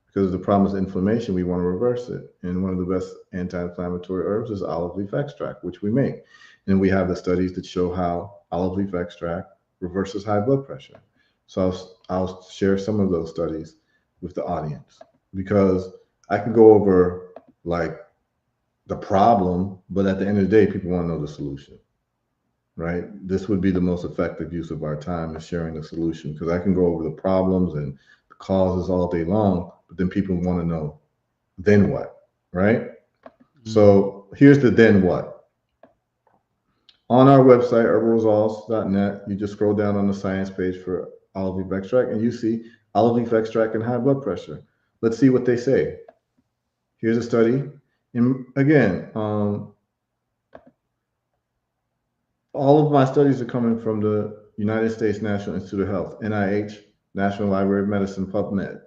because the problem is inflammation. We want to reverse it. And one of the best anti-inflammatory herbs is olive leaf extract, which we make. And we have the studies that show how olive leaf extract reverses high blood pressure. So I'll share some of those studies with the audience, because I can go over like the problem, but at the end of the day, people want to know the solution, right? This would be the most effective use of our time, is sharing the solution, because I can go over the problems and the causes all day long, but then people want to know, then what, right? Mm-hmm. So here's the then what. On our website, herbalresults.net, you just scroll down on the science page for olive leaf extract, and you see olive leaf extract and high blood pressure. Let's see what they say. Here's a study. And again, all of my studies are coming from the United States National Institute of Health, NIH, National Library of Medicine, PubMed.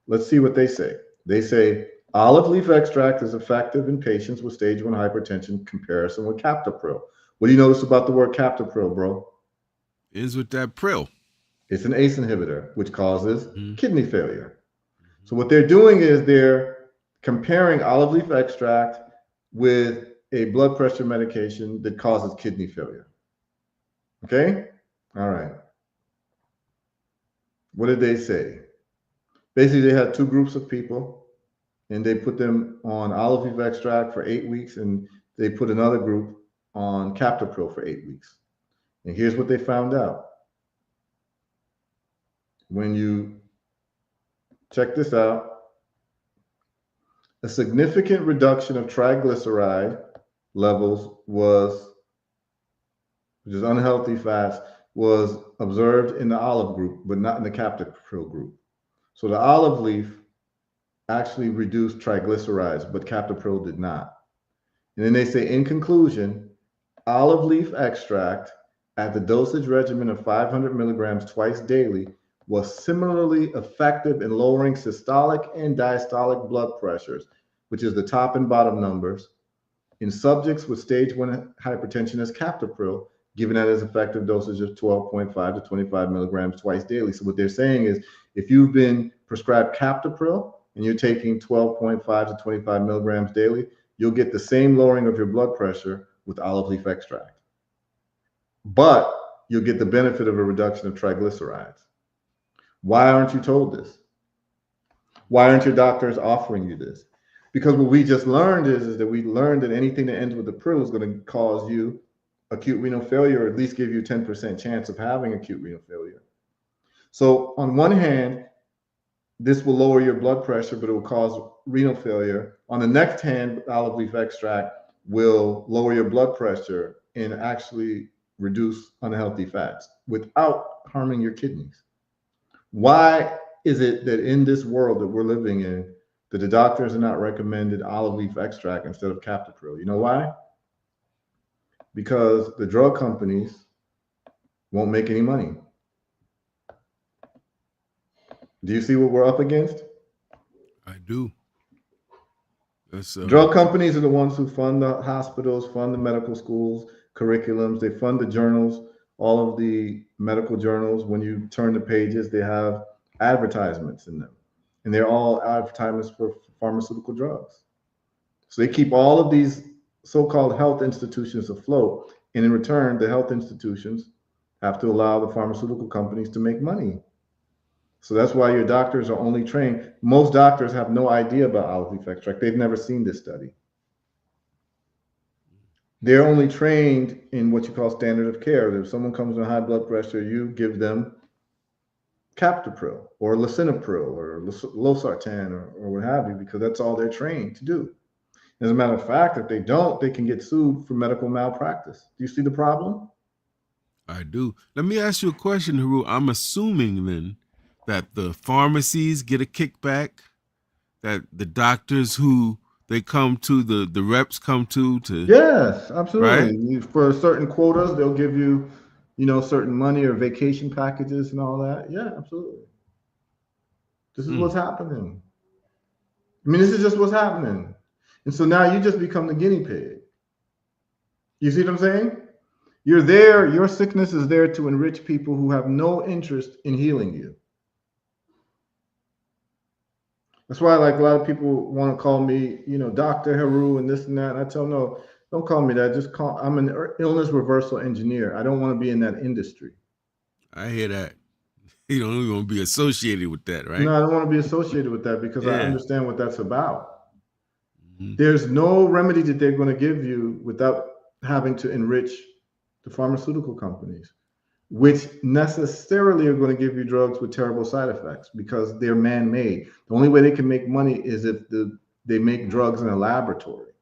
Let's see what they say. They say olive leaf extract is effective in patients with stage 1 hypertension, comparison with captopril. What do you notice about the word captopril, bro? Is with that pril. It's an ACE inhibitor, which causes kidney failure. So what they're doing is they're comparing olive leaf extract with a blood pressure medication that causes kidney failure. Okay? All right. What did they say? Basically, they had two groups of people, and they put them on olive leaf extract for 8 weeks, and they put another group on captopril for 8 weeks. And here's what they found out. When you check this out, a significant reduction of triglyceride levels which is unhealthy fats, was observed in the olive group, but not in the captopril group. So the olive leaf actually reduced triglycerides, but captopril did not. And then they say, in conclusion, olive leaf extract at the dosage regimen of 500 milligrams twice daily was similarly effective in lowering systolic and diastolic blood pressures, which is the top and bottom numbers, in subjects with stage 1 hypertension as captopril, given at its effective dosage of 12.5 to 25 milligrams twice daily. So what they're saying is, if you've been prescribed captopril and you're taking 12.5 to 25 milligrams daily, you'll get the same lowering of your blood pressure with olive leaf extract. But you'll get the benefit of a reduction of triglycerides. Why aren't you told this? Why aren't your doctors offering you this? Because what we just learned is that we learned that anything that ends with a pril is going to cause you acute renal failure, or at least give you a 10% chance of having acute renal failure. So on one hand, this will lower your blood pressure, but it will cause renal failure. On the next hand, olive leaf extract will lower your blood pressure, and actually reduce unhealthy fats without harming your kidneys. Why is it that in this world that we're living in, that the doctors are not recommended olive leaf extract instead of captopril? You know why? Because the drug companies won't make any money. Do you see what we're up against? I do. That's Drug companies are the ones who fund the hospitals, fund the medical schools, curriculums. They fund the journals, all of the medical journals. When you turn the pages, they have advertisements in them. And they're all advertisements for pharmaceutical drugs. So they keep all of these so-called health institutions afloat. And in return, the health institutions have to allow the pharmaceutical companies to make money. So that's why your doctors are only trained. Most doctors have no idea about olive leaf extract. They've never seen this study. They're only trained in what you call standard of care. If someone comes with high blood pressure, you give them captopril or lisinopril or losartan or what have you, because that's all they're trained to do. As a matter of fact, if they don't, they can get sued for medical malpractice. Do you see the problem? I do. Let me ask you a question, Haru. I'm assuming then that the pharmacies get a kickback, that the doctors who they come to, the reps come to Yes, right? absolutely. For certain quotas, they'll give you, certain money or vacation packages and all that. Yeah, absolutely. This is what's happening. I mean, this is just what's happening. And so now you just become the guinea pig. You see what I'm saying? You're there, your sickness is there to enrich people who have no interest in healing you. That's why, like, a lot of people want to call me, Dr. Haru and this and that. And I tell them, no, don't call me that. Just call, I'm an illness reversal engineer. I don't want to be in that industry. I hear that. You don't even want to be associated with that, right? No, I don't want to be associated with that because I Yeah. understand what that's about. There's no remedy that they're going to give you without having to enrich the pharmaceutical companies, which necessarily are going to give you drugs with terrible side effects because they're man-made. The only way they can make money is if they make drugs in a laboratory.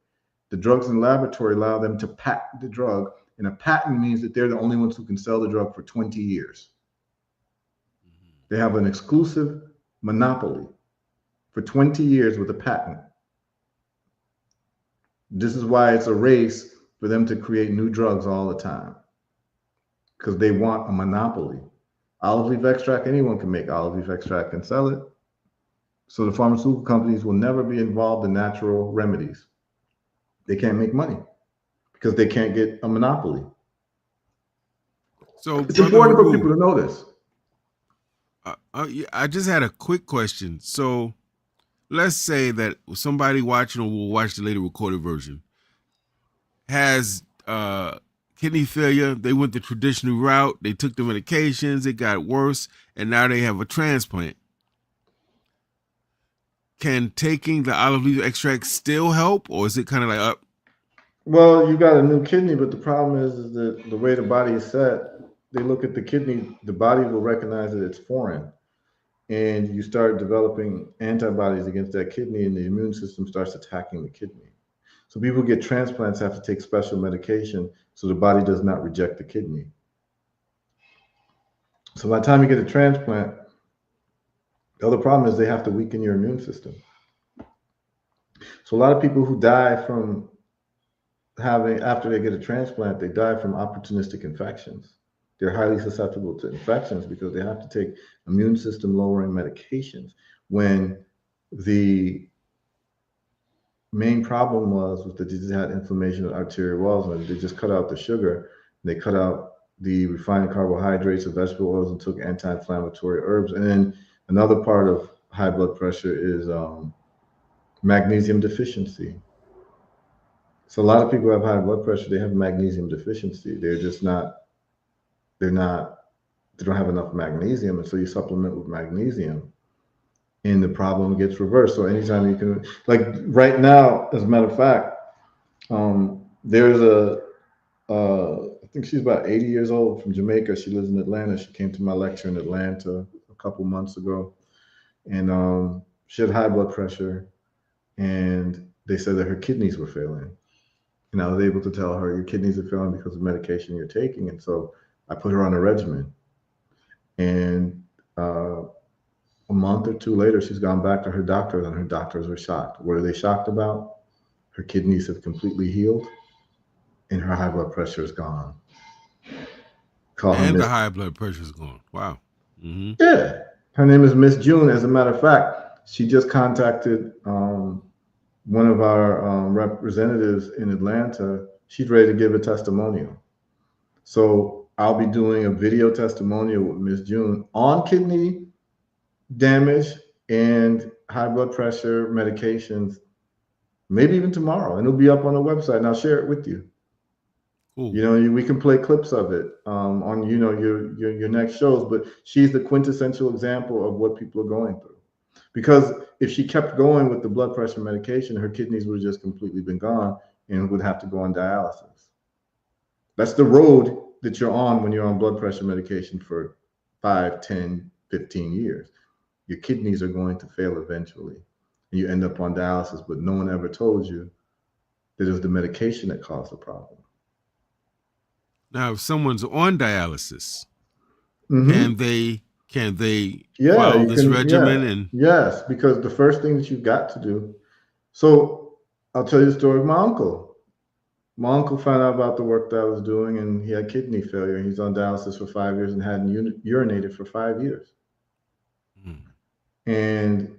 The drugs in the laboratory allow them to patent the drug, and a patent means that they're the only ones who can sell the drug for 20 years. They have an exclusive monopoly for 20 years with a patent. This is why it's a race for them to create new drugs all the time, because they want a monopoly. Olive leaf extract, anyone can make olive leaf extract and sell it. So the pharmaceutical companies will never be involved in natural remedies. They can't make money because they can't get a monopoly. So it's important for people to know this. I just had a quick question. So let's say that somebody watching or will watch the later recorded version has kidney failure. They went the traditional route. They took the medications. It got worse, and now they have a transplant. Can taking the olive leaf extract still help, or is it kind of like up? Well, you got a new kidney, but the problem is that the way the body is set, they look at the kidney, the body will recognize that it's foreign. And you start developing antibodies against that kidney, and the immune system starts attacking the kidney. So people who get transplants have to take special medication so the body does not reject the kidney. So by the time you get a transplant, the other problem is they have to weaken your immune system. So a lot of people who die from after they get a transplant, they die from opportunistic infections. They're highly susceptible to infections because they have to take immune system lowering medications when the main problem was that they just had inflammation of arterial walls, and they just cut out the sugar. They cut out the refined carbohydrates of vegetable oils and took anti-inflammatory herbs. And then another part of high blood pressure is magnesium deficiency. So a lot of people who have high blood pressure, they have magnesium deficiency. They don't have enough magnesium, and so you supplement with magnesium, and the problem gets reversed. So anytime you can, like right now, as a matter of fact, there's I think she's about 80 years old from Jamaica. She lives in Atlanta. She came to my lecture in Atlanta a couple months ago, and she had high blood pressure, and they said that her kidneys were failing. And I was able to tell her your kidneys are failing because of medication you're taking. And so I put her on a regimen. And a month or two later, she's gone back to her doctor, and her doctors were shocked. What are they shocked about? Her kidneys have completely healed, and her high blood pressure is gone. Call her And the Miss. high blood pressure is gone. Wow. Mm-hmm. Yeah, her name is Miss June. As a matter of fact, she just contacted one of our representatives in Atlanta. She's ready to give a testimonial. So I'll be doing a video testimonial with Miss June on kidney damage and high blood pressure medications, maybe even tomorrow, and it'll be up on the website, and I'll share it with you. Cool. You know, we can play clips of it on your next shows. But she's the quintessential example of what people are going through. Because if she kept going with the blood pressure medication, her kidneys would have just completely been gone and would have to go on dialysis. That's the road that you're on when you're on blood pressure medication for 5, 10, 15 years. Your kidneys are going to fail eventually. And you end up on dialysis, but no one ever told you that it was the medication that caused the problem. Now, if someone's on dialysis, Mm-hmm. can they Yeah, follow you this can. Yeah, regimen? And yes, because the first thing that you've got to do. So I'll tell you the story of my uncle. My uncle found out about the work that I was doing, and he had kidney failure. He's on dialysis for 5 years and hadn't urinated for 5 years. mm, And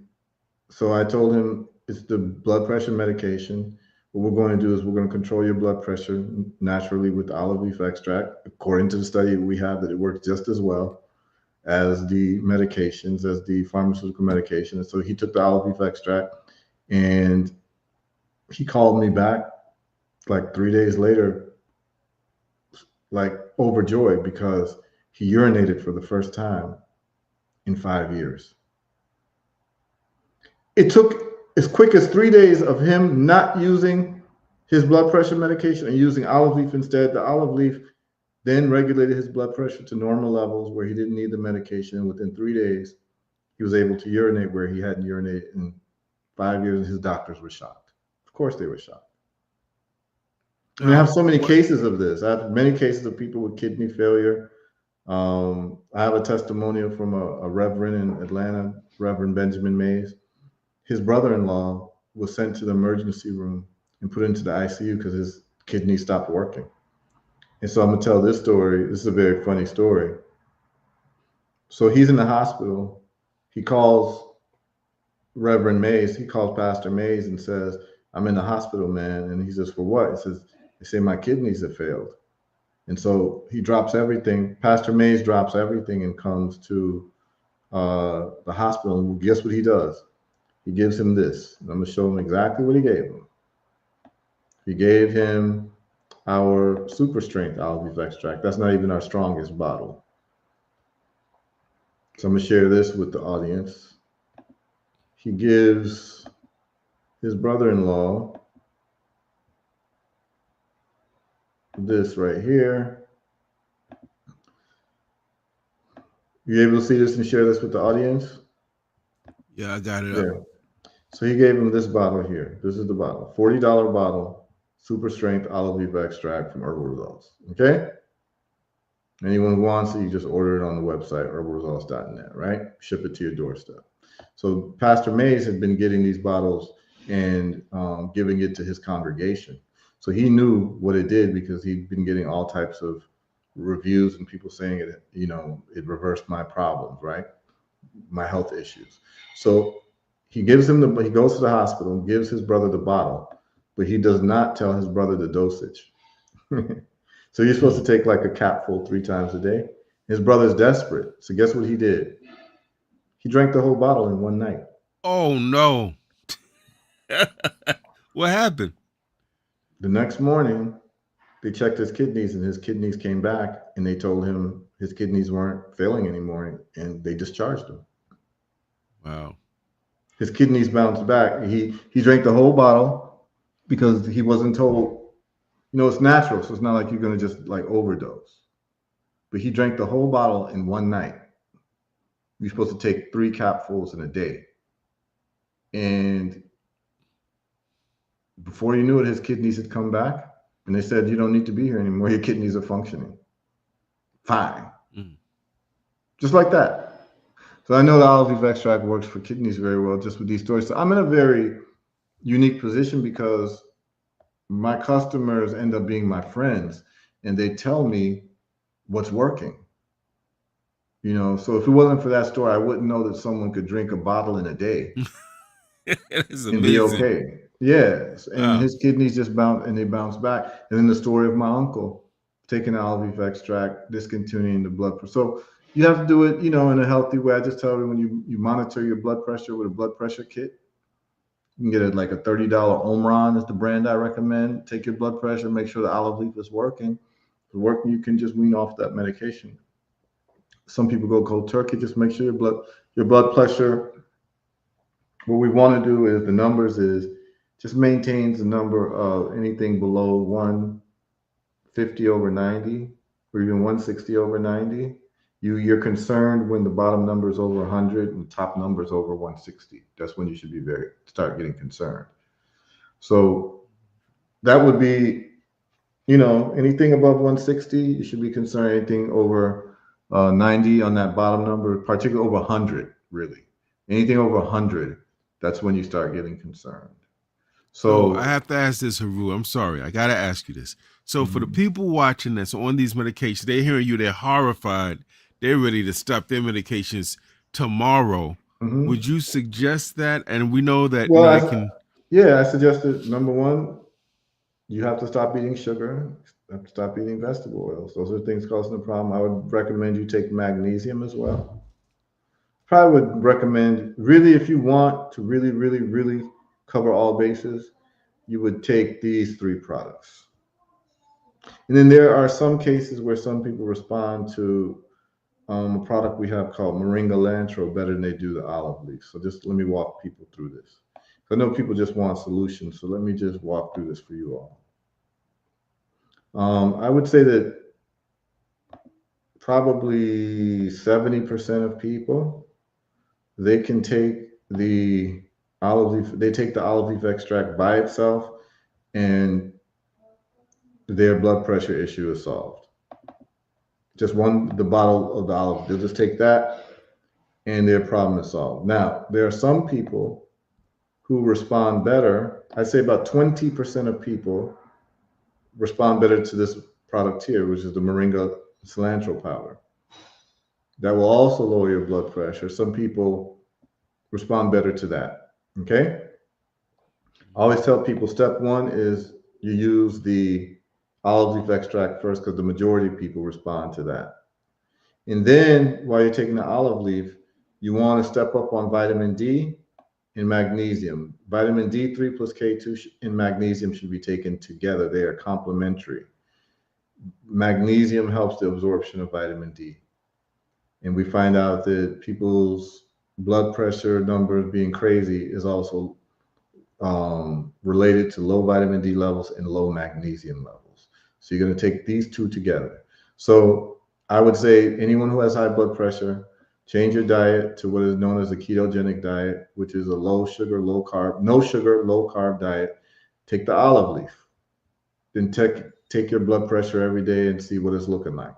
so I told him it's the blood pressure medication. What we're going to do is we're going to control your blood pressure naturally with olive leaf extract. According to the study we have, that it works just as well as the medications, as the pharmaceutical medication. And so he took the olive leaf extract, and he called me back like 3 days later, like overjoyed because he urinated for the first time in 5 years. It took as quick as 3 days of him not using his blood pressure medication and using olive leaf instead. The olive leaf then regulated his blood pressure to normal levels where he didn't need the medication. And within 3 days, he was able to urinate where he hadn't urinated in 5 years, and his doctors were shocked. Of course, they were shocked. I mean, I have so many cases of this. I have many cases of people with kidney failure. I have a testimonial from a reverend in Atlanta, Reverend Benjamin Mays. His brother-in-law was sent to the emergency room and put into the ICU because his kidney stopped working. And so I'm gonna tell this story. This is a very funny story. So he's in the hospital. He calls Reverend Mays. He calls Pastor Mays and says, "I'm in the hospital, man." And he says, "For what?" He says, "They say my kidneys have failed." And so he drops everything. Pastor Mays drops everything and comes to the hospital. And guess what he does? He gives him this. I'm going to show him exactly what he gave him. He gave him our super strength olive leaf extract. That's not even our strongest bottle. So I'm going to share this with the audience. He gives his brother-in-law this right here. You able to see this and share this with the audience? yeah, I got it up. Yeah. So he gave him this bottle here. This is the bottle, $40 bottle, super strength olive leaf extract from Herbal Results. Okay. Anyone who wants it, you just order it on the website, herbalresults.net, right? Ship it to your doorstep. So Pastor Mays had been getting these bottles and giving it to his congregation. So he knew what it did because he'd been getting all types of reviews and people saying it, you know, it reversed my problems, right? My health issues. So he gives him he goes to the hospital and gives his brother the bottle, but he does not tell his brother the dosage. So you're supposed to take like a capful 3 times a day. His brother's desperate. So guess what he did? He drank the whole bottle in one night. Oh no. What happened? The next morning, they checked his kidneys and his kidneys came back and they told him his kidneys weren't failing anymore and they discharged him. Wow. His kidneys bounced back. He drank the whole bottle because he wasn't told, you know, it's natural. So it's not like you're going to just like overdose. But he drank the whole bottle in one night. You're supposed to take 3 capfuls in a day. And before you knew it, his kidneys had come back And they said, you don't need to be here anymore. Your kidneys are functioning fine. Mm. Just like that. So I know the olive leaf extract works for kidneys very well just with these stories. So I'm in a very unique position because my customers end up being my friends and they tell me what's working. So if it wasn't for that story, I wouldn't know that someone could drink a bottle in a day It's and be amazing. okay. Yes, and Wow. his kidneys just bounce back. And then the story of my uncle taking olive leaf extract, discontinuing the blood pressure. So you have to do it, in a healthy way. I just tell everyone you monitor your blood pressure with a blood pressure kit. You can get it like a $30 Omron is the brand I recommend. Take your blood pressure, make sure the olive leaf is working. If it's working, you can just wean off that medication. Some people go cold turkey. Just make sure your blood pressure. What we want to do is the numbers is just maintains the number of anything below 150 over 90 or even 160 over 90. You're concerned when the bottom number is over 100 and the top number is over 160. That's when you should start getting concerned. So that would be, anything above 160, you should be concerned. Anything over 90 on that bottom number, particularly over 100, really. Anything over 100, that's when you start getting concerned. So I So, have to ask this, Haru. I'm sorry. I got to ask you this. So for the mhm, people watching that's on these medications, they're hearing you, they're horrified. They're ready to stop their medications tomorrow. Would mhm. you suggest that? And we know that, Well, they can. yeah, I suggested number one, you have to stop eating sugar, have to stop eating vegetable oils. Those are things causing the problem. I would recommend you take magnesium as well. Probably would recommend, really, if you want to really, really, really cover all bases, you would take these three products. And then there are some cases where some people respond to a product we have called Moringa Lantro better than they do the olive leaf. So just let me walk people through this. I know people just want solutions, so let me just walk through this for you all. I would say that probably 70% of people, they can take the they take the olive leaf extract by itself and their blood pressure issue is solved. Just the bottle of the olive, they'll just take that and their problem is solved. Now, there are some people who respond better. I'd say about 20% of people respond better to this product here, which is the Moringa cilantro powder. That will also lower your blood pressure. Some people respond better to that. Okay? I always tell people step one is you use the olive leaf extract first because the majority of people respond to that. And then while you're taking the olive leaf, you want to step up on vitamin D and magnesium. Vitamin D3 plus K2 and magnesium should be taken together. They are complementary. Magnesium helps the absorption of vitamin D. And we find out that people's blood pressure numbers being crazy is also related to low vitamin D levels and low magnesium levels. So you're going to take these two together. So I would say anyone who has high blood pressure, change your diet to what is known as a ketogenic diet, which is a low sugar, low carb, no sugar, low carb diet. Take the olive leaf. Then take your blood pressure every day and see what it's looking like.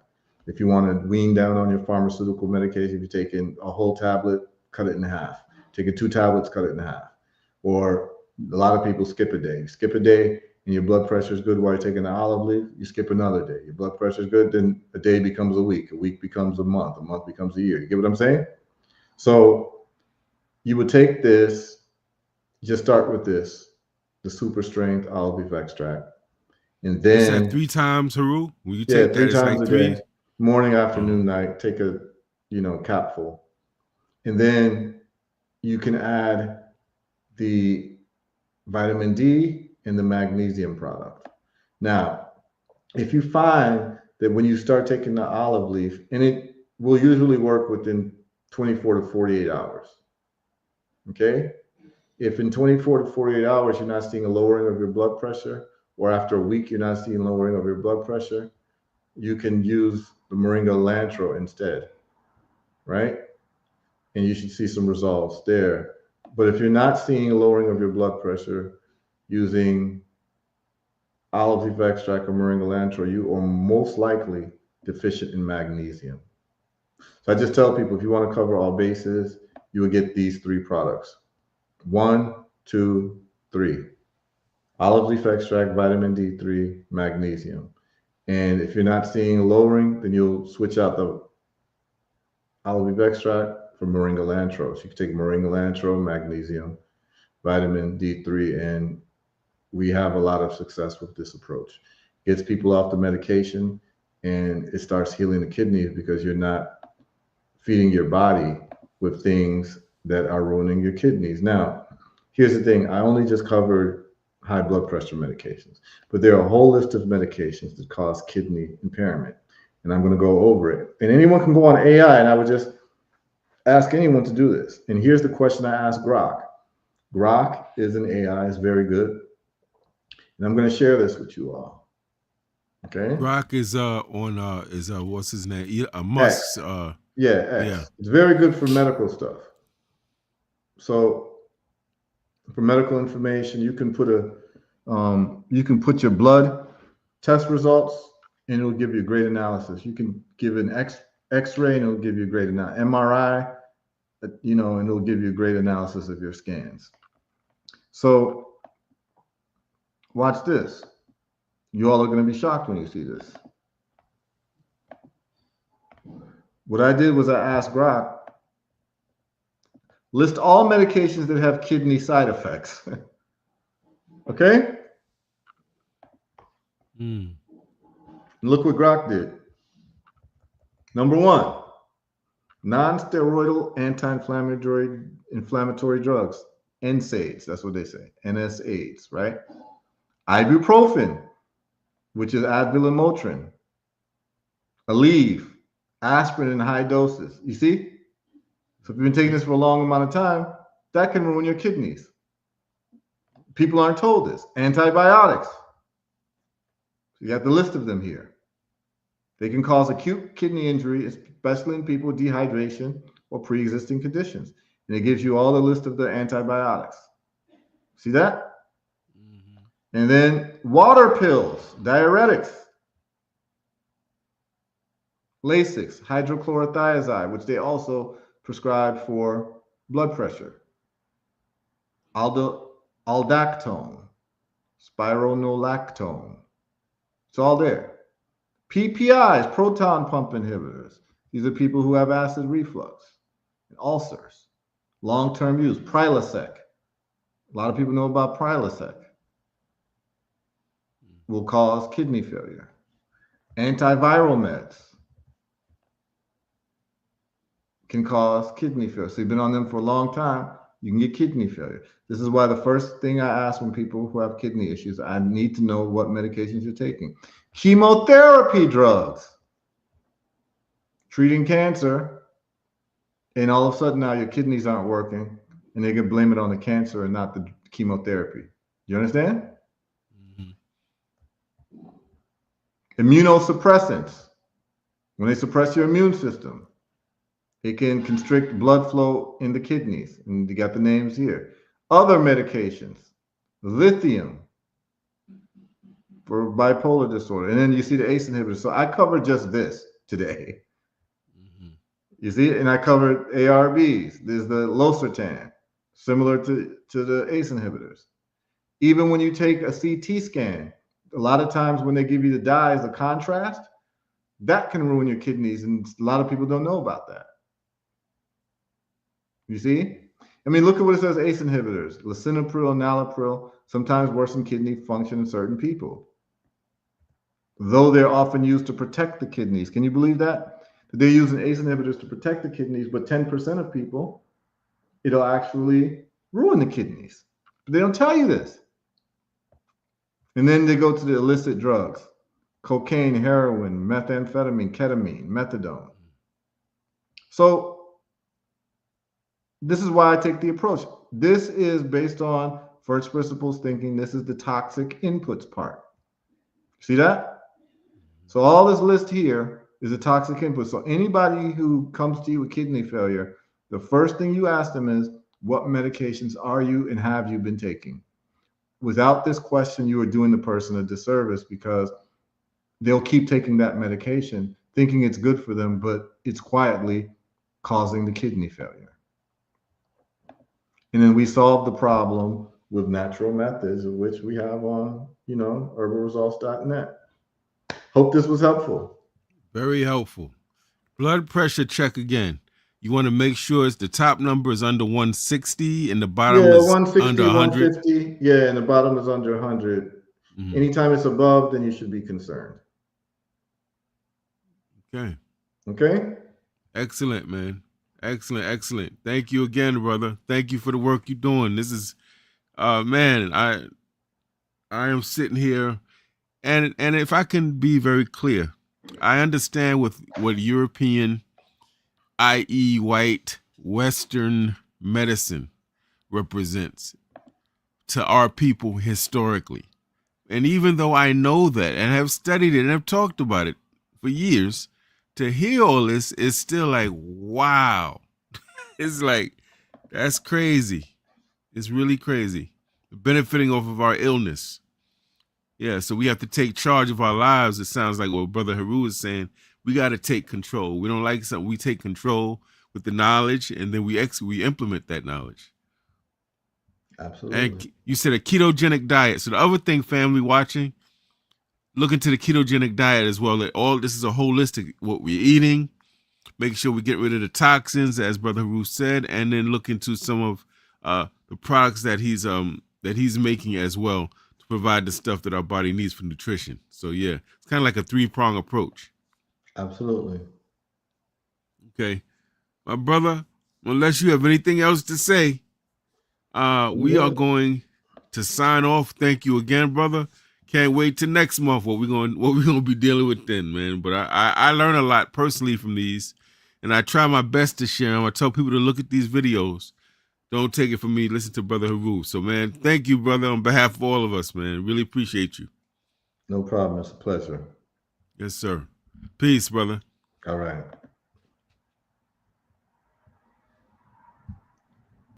If you want to wean down on your pharmaceutical medication, if you're taking a whole tablet, cut it in half. Taking 2 tablets, cut it in half. Or a lot of people skip a day. Skip a day and your blood pressure is good while you're taking the olive leaf. You skip another day. Your blood pressure is good. Then a day becomes a week becomes a month becomes a year. You get what I'm saying? So you would take this, just start with this, the super strength olive leaf extract. And You said then, 3 times, Haru. When you yeah, take three that, it's times like a three. day, morning, Oh, afternoon, night, take a, capful. And then you can add the vitamin D and the magnesium product. Now, if you find that when you start taking the olive leaf, and it will usually work within 24 to 48 hours, okay? If in 24 to 48 hours you're not seeing a lowering of your blood pressure, or after a week you're not seeing lowering of your blood pressure, you can use the Moringa Lantro instead, right? And you should see some results there. But if you're not seeing a lowering of your blood pressure using olive leaf extract or moringa lantro, you are most likely deficient in magnesium. So I just tell people, if you want to cover all bases, you will get these 3 products. 1, 2, 3. Olive leaf extract, vitamin D3, magnesium. And if you're not seeing lowering, then you'll switch out the olive leaf extract for moringa lantro. So you can take moringa lantro, magnesium, vitamin D3, and we have a lot of success with this approach. Gets people off the medication, and it starts healing the kidneys because you're not feeding your body with things that are ruining your kidneys. Now, here's the thing. I only just covered high blood pressure medications, but there are a whole list of medications that cause kidney impairment, and I'm going to go over it. And anyone can go on AI, and I would just ask anyone to do this. And here's the question I asked Grok. Grok is an AI, is very good. And I'm going to share this with you all. Okay. Grok is what's his name? Musk's. X. Yeah. Yeah. It's very good for medical stuff. So for medical information, you can put your blood test results, and it'll give you great analysis. You can give an X-ray, and it'll give you great MRI, and it'll give you great analysis of your scans. So watch this. You all are going to be shocked when you see this. What I did was I asked Grok, list all medications that have kidney side effects. Okay? Look what Grok did. Number 1, non-steroidal anti-inflammatory drugs, NSAIDs, that's what they say, NSAIDs, right? Ibuprofen, which is Advil and Motrin. Aleve, aspirin in high doses. You see? So if you've been taking this for a long amount of time, that can ruin your kidneys. People aren't told this. Antibiotics. You got the list of them here. They can cause acute kidney injury, especially in people with dehydration or pre-existing conditions. And it gives you all the list of the antibiotics. See that? And then water pills, diuretics, Lasix, hydrochlorothiazide, which they also prescribe for blood pressure, aldactone, spironolactone. It's all there. PPIs, proton pump inhibitors. These are people who have acid reflux and ulcers. Long-term use, Prilosec. A lot of people know about Prilosec. Will cause kidney failure. Antiviral meds can cause kidney failure. So you've been on them for a long time, you can get kidney failure. This is why the first thing I ask when people who have kidney issues, I need to know what medications you're taking. Chemotherapy drugs, treating cancer, and all of a sudden now your kidneys aren't working, and they can blame it on the cancer and not the chemotherapy. You understand? Immunosuppressants, when they suppress your immune system, it can constrict blood flow in the kidneys. And you got the names here. Other medications, lithium for bipolar disorder. And then you see the ACE inhibitors. So I covered just this today. You see it? And I covered ARBs. There's the losartan, similar to the ACE inhibitors. Even when you take a CT scan, a lot of times when they give you the dyes, the contrast, that can ruin your kidneys. And a lot of people don't know about that. You see? I mean, look at what it says, ACE inhibitors, lisinopril, enalapril, sometimes worsen kidney function in certain people. Though they're often used to protect the kidneys. Can you believe that? They're using ACE inhibitors to protect the kidneys, but 10% of people, it'll actually ruin the kidneys. But they don't tell you this. And then they go to the illicit drugs, cocaine, heroin, methamphetamine, ketamine, methadone. So this is why I take the approach. This is based on first principles thinking. This is the toxic inputs part. See that? So all this list here is a toxic input. So anybody who comes to you with kidney failure, the first thing you ask them is, what medications are you and have you been taking? without this question, you are doing the person a disservice, because they'll keep taking that medication thinking it's good for them, but it's quietly causing the kidney failure. And then we solve the problem with natural methods, of which we have on, herbalresults.net. Hope this was helpful. Very helpful. Blood pressure check again. You want to make sure the top number is under 160 and the bottom is 160, under 100. 150. Yeah, and the bottom is under 100. Mhm. Anytime it's above, then you should be concerned. Okay. Okay? Excellent, man. Excellent. Thank you again, brother. Thank you for the work you're doing. This is, man, I am sitting here, and if I can be very clear, I understand with what European, i.e. white, Western medicine represents to our people historically. And even though I know that and have studied it and have talked about it for years, to hear all this is still like, wow. It's like, that's crazy. It's really crazy. Benefiting off of our illness. Yeah, so we have to take charge of our lives. It sounds like what Brother Heru is saying. We got to take control. We don't like something. We take control with the knowledge, and then we implement that knowledge. Absolutely. And you said a ketogenic diet. So the other thing, family watching, look into the ketogenic diet as well. That all this is a holistic, what we're eating, make sure we get rid of the toxins, as Brother Heru said, and then look into some of the products that he's making as well to provide the stuff that our body needs for nutrition. So yeah, it's kind of like a 3-prong approach. Absolutely. Okay, my brother, unless you have anything else to say, we are going to sign off. Thank you again, brother. Can't wait till next month what we're gonna be dealing with then, man. But I learn a lot personally from these, and I try my best to share them. I tell people to look at these videos. Don't take it from me. Listen to Brother Heru. So, man, thank you, brother, on behalf of all of us, man. Really appreciate you. No problem. It's a pleasure. Yes, sir. Peace, brother. All right.